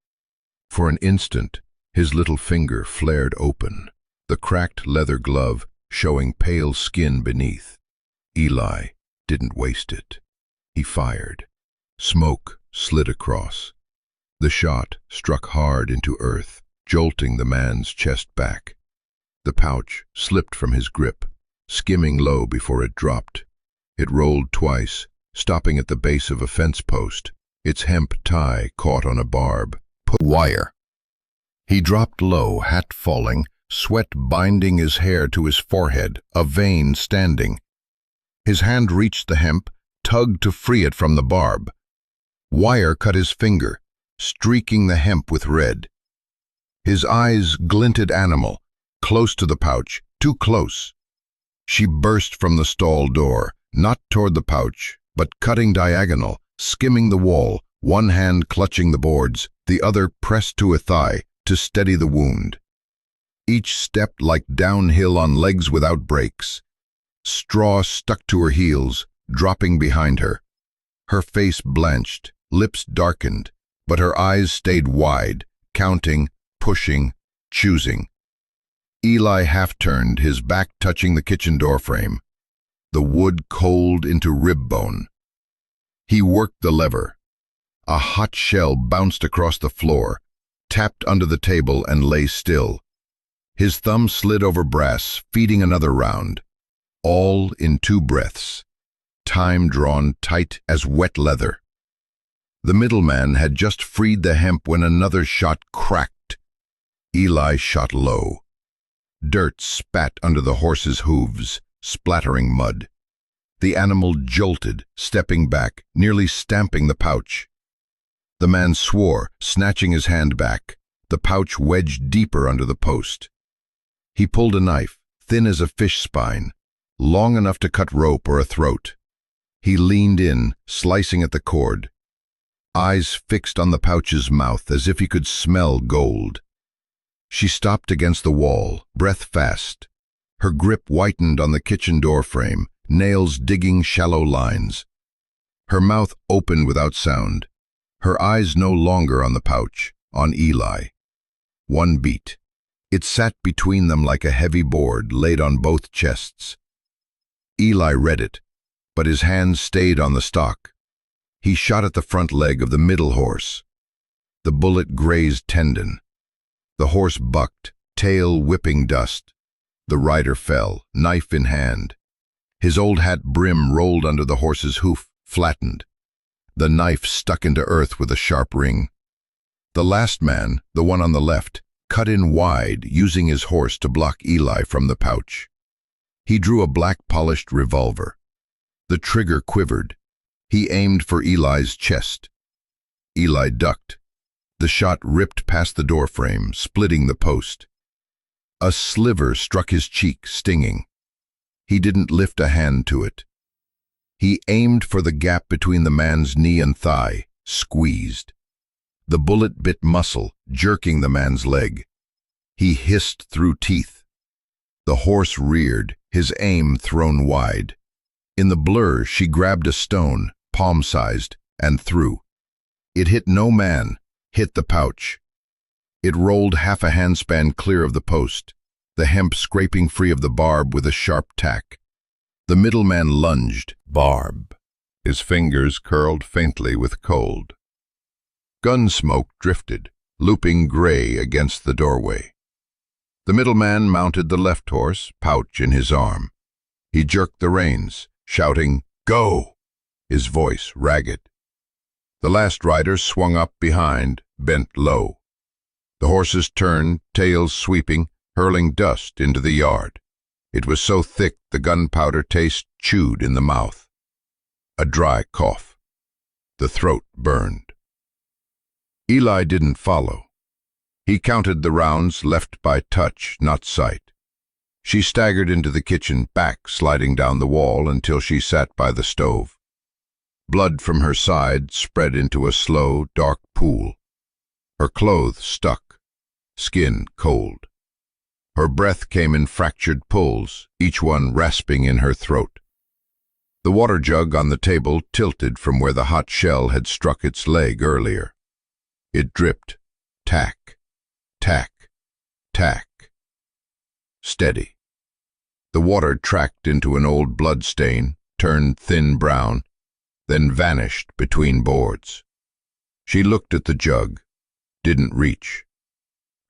For an instant, his little finger flared open, the cracked leather glove showing pale skin beneath. Eli didn't waste it. He fired. Smoke slid across. The shot struck hard into earth, jolting the man's chest back. The pouch slipped from his grip, skimming low before it dropped. It rolled twice, stopping at the base of a fence post, its hemp tie caught on a barb. Put wire. He dropped low, hat falling, sweat binding his hair to his forehead, a vein standing. His hand reached the hemp, tugged to free it from the barb. Wire cut his finger, streaking the hemp with red. His eyes glinted animal, close to the pouch, too close. She burst from the stall door, not toward the pouch, but cutting diagonal, skimming the wall, one hand clutching the boards, the other pressed to a thigh to steady the wound. Each step like downhill on legs without brakes. Straw stuck to her heels, dropping behind her. Her face blanched, lips darkened, but her eyes stayed wide, counting, pushing, choosing. Eli half-turned, his back touching the kitchen doorframe, the wood cold into rib bone. He worked the lever. A hot shell bounced across the floor, tapped under the table, and lay still. His thumb slid over brass, feeding another round. All in 2 breaths, time drawn tight as wet leather. The middleman had just freed the hemp when another shot cracked. Eli shot low. Dirt spat under the horse's hooves, splattering mud. The animal jolted, stepping back, nearly stamping the pouch. The man swore, snatching his hand back, the pouch wedged deeper under the post. He pulled a knife, thin as a fish spine, long enough to cut rope or a throat. He leaned in, slicing at the cord, eyes fixed on the pouch's mouth as if he could smell gold. She stopped against the wall, breath fast. Her grip whitened on the kitchen door frame, nails digging shallow lines. Her mouth opened without sound, her eyes no longer on the pouch, on Eli. One beat. It sat between them like a heavy board laid on both chests. Eli read it, but his hands stayed on the stock. He shot at the front leg of the middle horse. The bullet grazed tendon. The horse bucked, tail whipping dust. The rider fell, knife in hand. His old hat brim rolled under the horse's hoof, flattened. The knife stuck into earth with a sharp ring. The last man, the one on the left, cut in wide, using his horse to block Eli from the pouch. He drew a black-polished revolver. The trigger quivered. He aimed for Eli's chest. Eli ducked. The shot ripped past the doorframe, splitting the post. A sliver struck his cheek, stinging. He didn't lift a hand to it. He aimed for the gap between the man's knee and thigh, squeezed. The bullet bit muscle, jerking the man's leg. He hissed through teeth. The horse reared, his aim thrown wide. In the blur, she grabbed a stone, palm-sized, and threw. It hit no man, hit the pouch. It rolled half a handspan clear of the post, the hemp scraping free of the barb with a sharp tack. The middleman lunged. Barb. His fingers curled faintly with cold. Gun smoke drifted, looping gray against the doorway. The middleman mounted the left horse, pouch in his arm. He jerked the reins, shouting, "Go!" his voice ragged. The last rider swung up behind, bent low. The horses turned, tails sweeping, hurling dust into the yard. It was so thick the gunpowder taste chewed in the mouth. A dry cough. The throat burned. Eli didn't follow. He counted the rounds left by touch, not sight. She staggered into the kitchen, back sliding down the wall until she sat by the stove. Blood from her side spread into a slow, dark pool. Her clothes stuck, skin cold. Her breath came in fractured pulls, each one rasping in her throat. The water jug on the table tilted from where the hot shell had struck its leg earlier. It dripped, tack, tack, tack. Steady. The water tracked into an old blood stain, turned thin brown, then vanished between boards. She looked at the jug, didn't reach.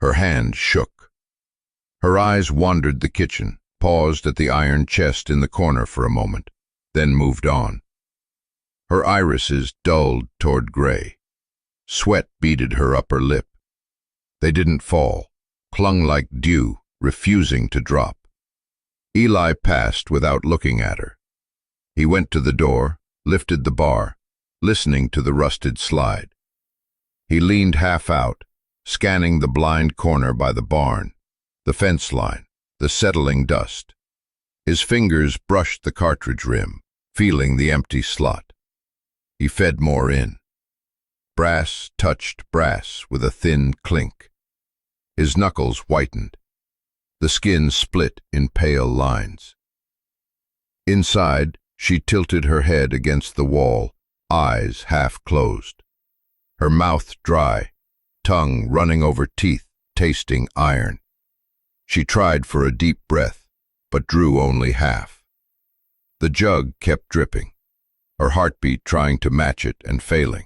Her hand shook. Her eyes wandered the kitchen, paused at the iron chest in the corner for a moment, then moved on. Her irises dulled toward gray. Sweat beaded her upper lip. They didn't fall, clung like dew, refusing to drop. Eli passed without looking at her. He went to the door, lifted the bar, listening to the rusted slide. He leaned half out, scanning the blind corner by the barn, the fence line, the settling dust. His fingers brushed the cartridge rim, feeling the empty slot. He fed more in. Brass touched brass with a thin clink. His knuckles whitened. The skin split in pale lines. Inside, she tilted her head against the wall, eyes half closed. Her mouth dry, tongue running over teeth, tasting iron. She tried for a deep breath, but drew only half. The jug kept dripping, her heartbeat trying to match it and failing.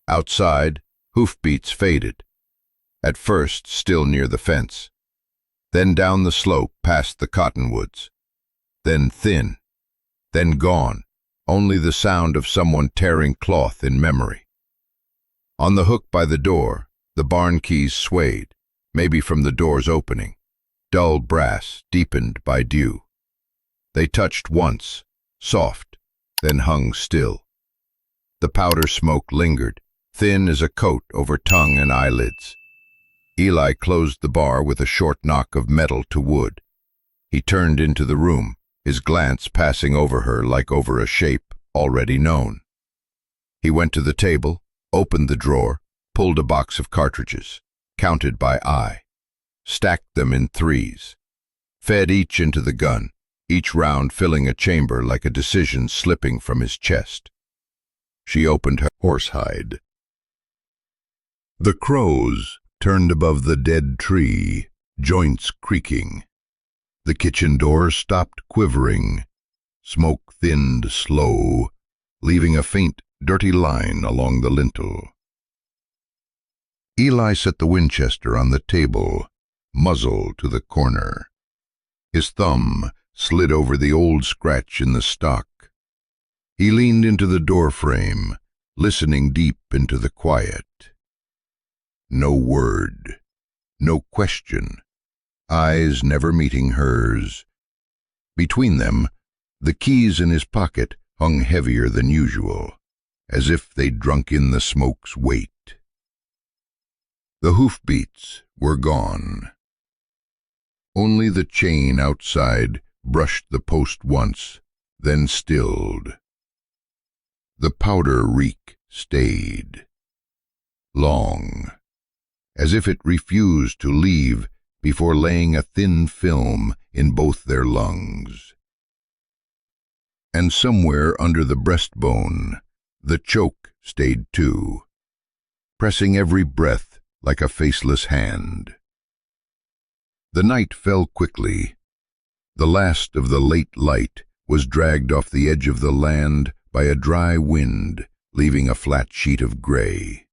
Outside, hoofbeats faded, at first still near the fence, then down the slope past the cottonwoods, then thin, then gone, only the sound of someone tearing cloth in memory. On the hook by the door, the barn keys swayed, maybe from the door's opening, dull brass deepened by dew. They touched once, soft, then hung still. The powder smoke lingered, thin as a coat over tongue and eyelids. Eli closed the bar with a short knock of metal to wood. He turned into the room, his glance passing over her like over a shape already known. He went to the table, opened the drawer, pulled a box of cartridges, counted by eye, stacked them in threes, fed each into the gun, each round filling a chamber like a decision slipping from his chest. She opened her horsehide. The crows turned above the dead tree, joints creaking. The kitchen door stopped quivering, smoke thinned slow, leaving a faint, dirty line along the lintel. Eli set the Winchester on the table, muzzle to the corner. His thumb slid over the old scratch in the stock. He leaned into the doorframe, listening deep into the quiet. No word, no question, eyes never meeting hers. Between them, the keys in his pocket hung heavier than usual, as if they'd drunk in the smoke's weight. The hoofbeats were gone. Only the chain outside brushed the post once, then stilled. The powder reek stayed. Long, as if it refused to leave before laying a thin film in both their lungs. And somewhere under the breastbone, the choke stayed too, pressing every breath like a faceless hand. The night fell quickly. The last of the late light was dragged off the edge of the land by a dry wind, leaving a flat sheet of gray.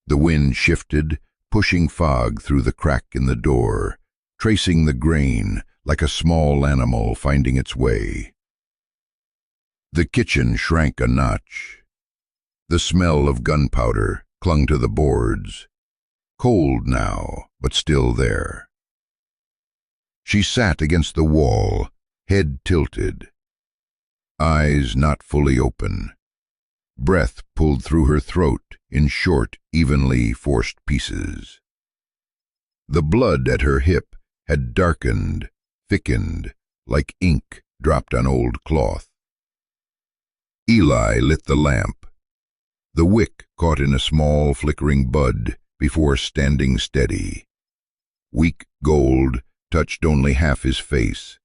The wind shifted, pushing fog through the crack in the door, tracing the grain like a small animal finding its way. The kitchen shrank a notch. The smell of gunpowder clung to the boards, cold now, but still there. She sat against the wall, head tilted, eyes not fully open. Breath pulled through her throat in short, evenly forced pieces. The blood at her hip had darkened, thickened, like ink dropped on old cloth. Eli lit the lamp. The wick caught in a small, flickering bud before standing steady. Weak gold touched only half his face.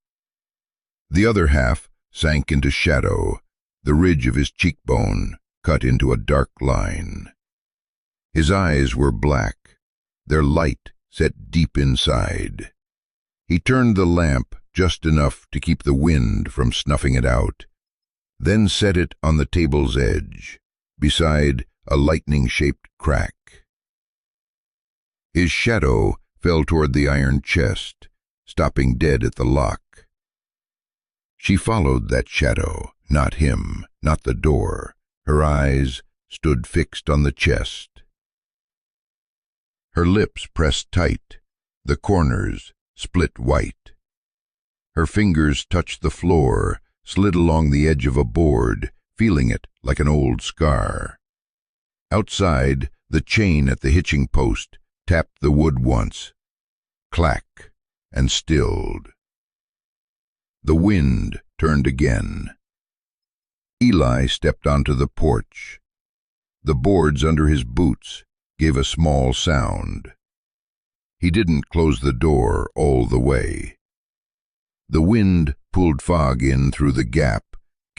The other half sank into shadow, the ridge of his cheekbone cut into a dark line. His eyes were black, their light set deep inside. He turned the lamp just enough to keep the wind from snuffing it out, then set it on the table's edge, beside a lightning-shaped crack. His shadow fell toward the iron chest, stopping dead at the lock. She followed that shadow, not him, not the door. Her eyes stood fixed on the chest. Her lips pressed tight, the corners split white. Her fingers touched the floor, slid along the edge of a board, feeling it like an old scar. Outside, the chain at the hitching post tapped the wood once, clack, and stilled. The wind turned again. Eli stepped onto the porch. The boards under his boots gave a small sound. He didn't close the door all the way. The wind pulled fog in through the gap,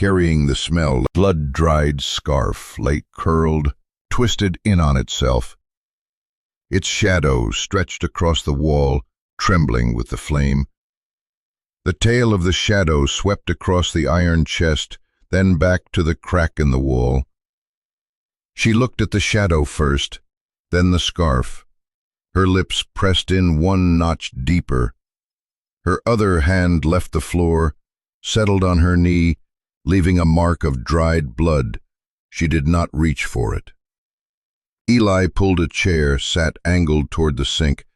carrying the smell. Blood-dried scarf lay curled, twisted in on itself. Its shadow stretched across the wall, trembling with the flame. The tail of the shadow swept across the iron chest, then back to the crack in the wall. She looked at the shadow first, then the scarf. Her lips pressed in one notch deeper. Her other hand left the floor, settled on her knee, leaving a mark of dried blood. She did not reach for it. Eli pulled a chair, sat angled toward the sink.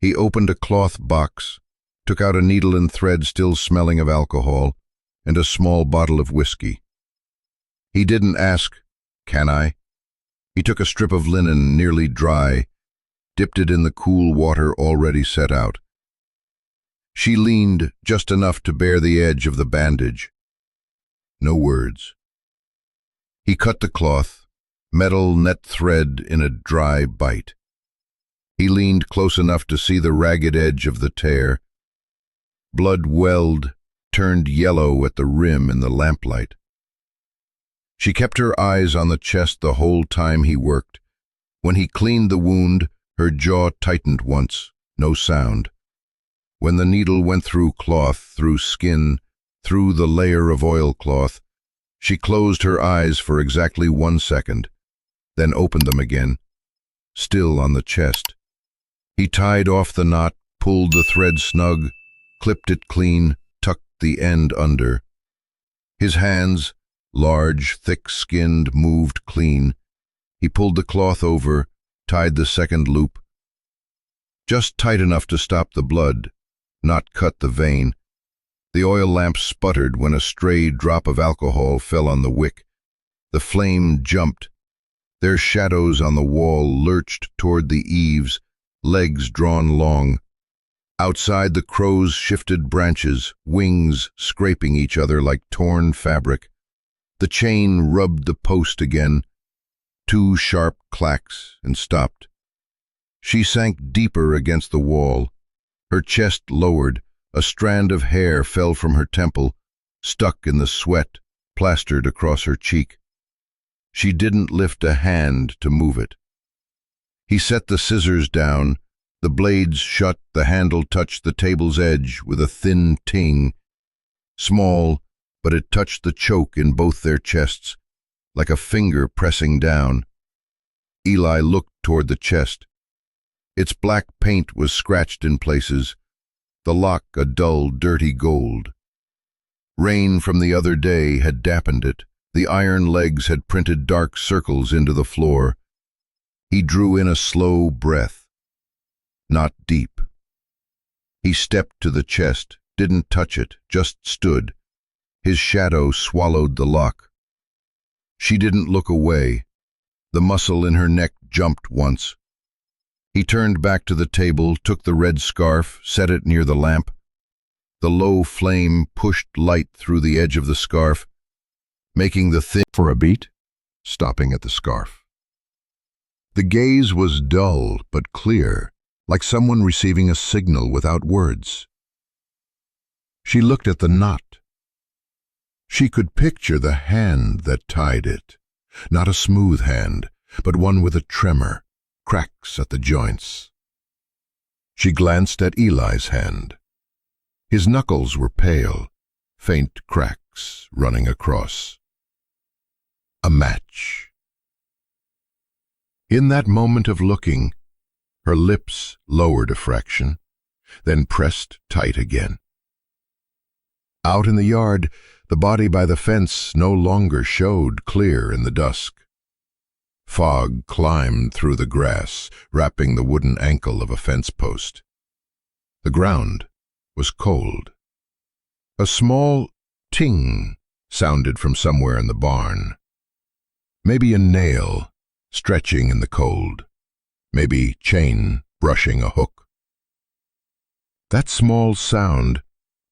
He opened a cloth box, took out a needle and thread still smelling of alcohol, and a small bottle of whiskey. He didn't ask, "Can I?" He took a strip of linen nearly dry, dipped it in the cool water already set out. She leaned just enough to bear the edge of the bandage. No words. He cut the cloth, metal net thread in a dry bite. He leaned close enough to see the ragged edge of the tear. Blood welled, turned yellow at the rim in the lamplight. She kept her eyes on the chest the whole time he worked. When he cleaned the wound, her jaw tightened once, no sound. When the needle went through cloth, through skin, through the layer of oilcloth, she closed her eyes for exactly 1 second, then opened them again, still on the chest. He tied off the knot, pulled the thread snug, clipped it clean, tucked the end under. His hands, large, thick-skinned, moved clean. He pulled the cloth over, tied the second loop, just tight enough to stop the blood, not cut the vein. The oil lamp sputtered when a stray drop of alcohol fell on the wick. The flame jumped. Their shadows on the wall lurched toward the eaves, legs drawn long. Outside, the crows shifted branches, wings scraping each other like torn fabric. The chain rubbed the post again, 2 sharp clacks, and stopped. She sank deeper against the wall. Her chest lowered, a strand of hair fell from her temple, stuck in the sweat, plastered across her cheek. She didn't lift a hand to move it. He set the scissors down, the blades shut, the handle touched the table's edge with a thin ting. Small, but it touched the choke in both their chests, like a finger pressing down. Eli looked toward the chest. Its black paint was scratched in places, the lock a dull, dirty gold. Rain from the other day had dampened it. The iron legs had printed dark circles into the floor. He drew in a slow breath. Not deep. He stepped to the chest, didn't touch it, just stood. His shadow swallowed the lock. She didn't look away. The muscle in her neck jumped once. He turned back to the table, took the red scarf, set it near the lamp. The low flame pushed light through the edge of the scarf, making the thin for a beat, stopping at the scarf. The gaze was dull but clear, like someone receiving a signal without words. She looked at the knot. She could picture the hand that tied it, not a smooth hand, but one with a tremor, cracks at the joints. She glanced at Eli's hand. His knuckles were pale, faint cracks running across. A match. In that moment of looking, her lips lowered a fraction, then pressed tight again. Out in the yard, the body by the fence no longer showed clear in the dusk. Fog climbed through the grass, wrapping the wooden ankle of a fence post. The ground was cold. A small ting sounded from somewhere in the barn. Maybe a nail stretching in the cold. Maybe chain brushing a hook. That small sound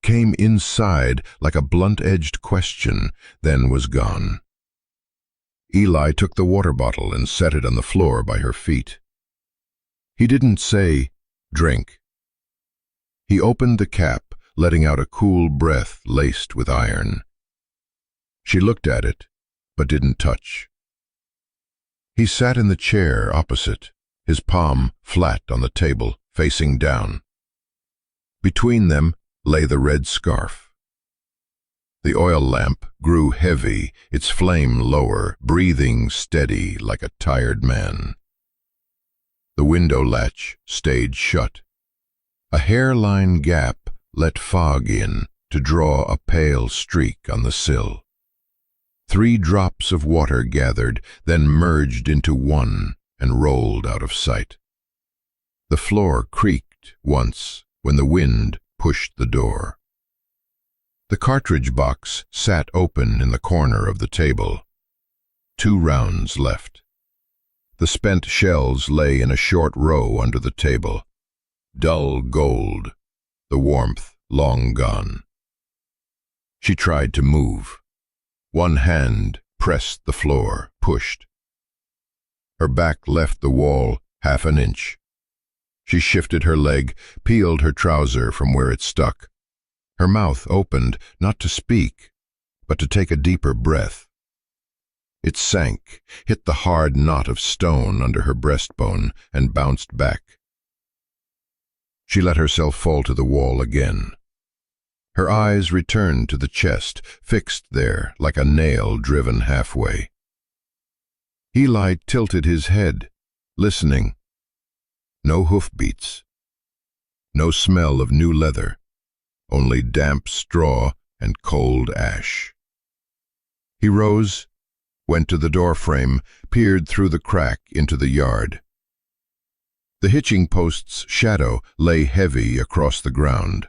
came inside like a blunt-edged question, then was gone. Eli took the water bottle and set it on the floor by her feet. He didn't say, "Drink." He opened the cap, letting out a cool breath laced with iron. She looked at it, but didn't touch. He sat in the chair opposite, his palm flat on the table, facing down. Between them lay the red scarf. The oil lamp grew heavy, its flame lower, breathing steady like a tired man. The window latch stayed shut. A hairline gap let fog in to draw a pale streak on the sill. 3 drops of water gathered, then merged into one and rolled out of sight. The floor creaked once when the wind pushed the door. The cartridge box sat open in the corner of the table. 2 rounds left. The spent shells lay in a short row under the table. Dull gold, the warmth long gone. She tried to move. One hand pressed the floor, pushed. Her back left the wall half an inch. She shifted her leg, peeled her trouser from where it stuck. Her mouth opened, not to speak, but to take a deeper breath. It sank, hit the hard knot of stone under her breastbone, and bounced back. She let herself fall to the wall again. Her eyes returned to the chest, fixed there like a nail driven halfway. Eli tilted his head, listening. No hoofbeats. No smell of new leather. Only damp straw and cold ash. He rose, went to the doorframe, peered through the crack into the yard. The hitching post's shadow lay heavy across the ground.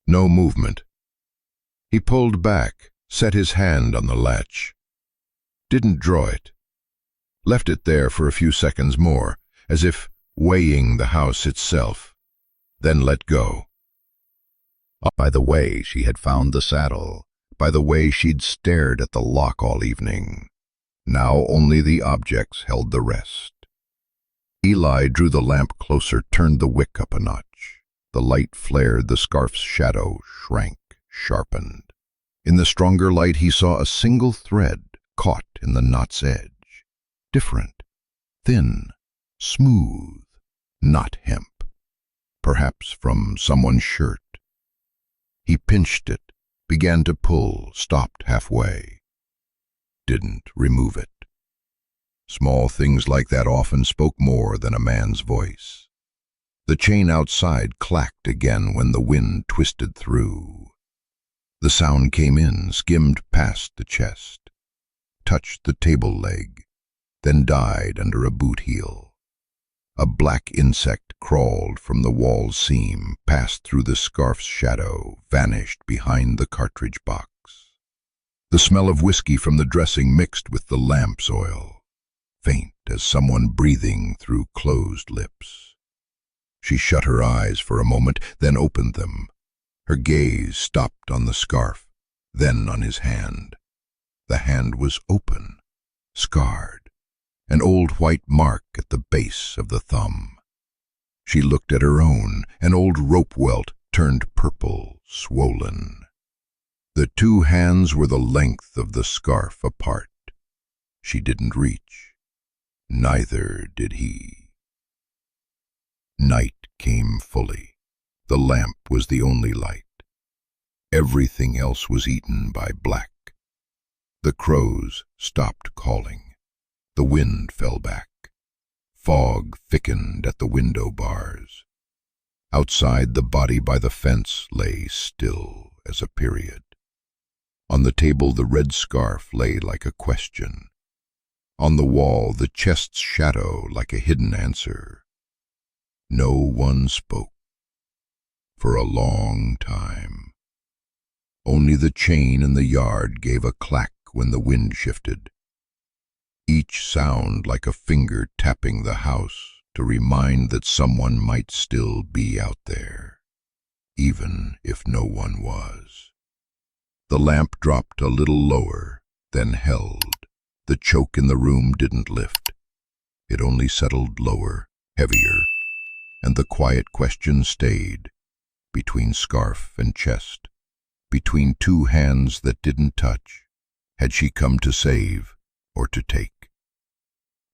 No movement. He pulled back, set his hand on the latch. Didn't draw it. Left it there for a few seconds more, as if weighing the house itself, then let go. By the way she had found the saddle, by the way she'd stared at the lock all evening. Now only the objects held the rest. Eli drew the lamp closer, turned the wick up a notch. The light flared, the scarf's shadow shrank, sharpened. In the stronger light he saw a single thread caught in the knot's edge. Different, thin, smooth, not hemp. Perhaps from someone's shirt. He pinched it, began to pull, stopped halfway. Didn't remove it. Small things like that often spoke more than a man's voice. The chain outside clacked again when the wind twisted through. The sound came in, skimmed past the chest, touched the table leg, then died under a boot heel. A black insect crawled from the wall seam, passed through the scarf's shadow, vanished behind the cartridge box. The smell of whiskey from the dressing mixed with the lamp's oil, faint as someone breathing through closed lips. She shut her eyes for a moment, then opened them. Her gaze stopped on the scarf, then on his hand. The hand was open, scarred, an old white mark at the base of the thumb. She looked at her own, an old rope welt turned purple, swollen. The 2 hands were the length of the scarf apart. She didn't reach. Neither did he. Night came fully. The lamp was the only light. Everything else was eaten by black. The crows stopped calling. The wind fell back. Fog thickened at the window bars. Outside, the body by the fence lay still as a period. On the table, the red scarf lay like a question. On the wall, the chest's shadow like a hidden answer. No one spoke. For a long time. Only the chain in the yard gave a clack when the wind shifted. Each sound like a finger tapping the house to remind that someone might still be out there, even if no one was. The lamp dropped a little lower, then held. The choke in the room didn't lift. It only settled lower, heavier, and the quiet question stayed, between scarf and chest, between 2 hands that didn't touch, Had she come to save or to take?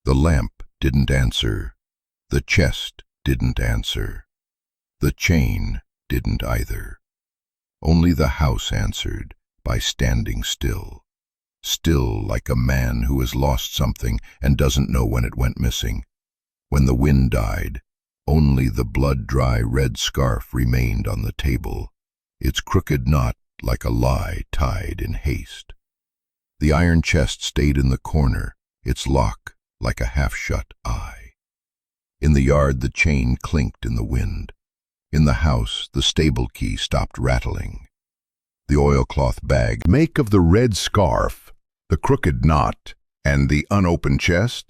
The lamp didn't answer. The chest didn't answer. The chain didn't either. Only the house answered by standing still. Still like a man who has lost something and doesn't know when it went missing. When the wind died, only the blood-dry red scarf remained on the table, its crooked knot like a lie tied in haste. The iron chest stayed in the corner, its lock like a half-shut eye. In the yard the chain clinked in the wind. In the house the stable key stopped rattling. The oilcloth bag, make of the red scarf, the crooked knot, and the unopened chest,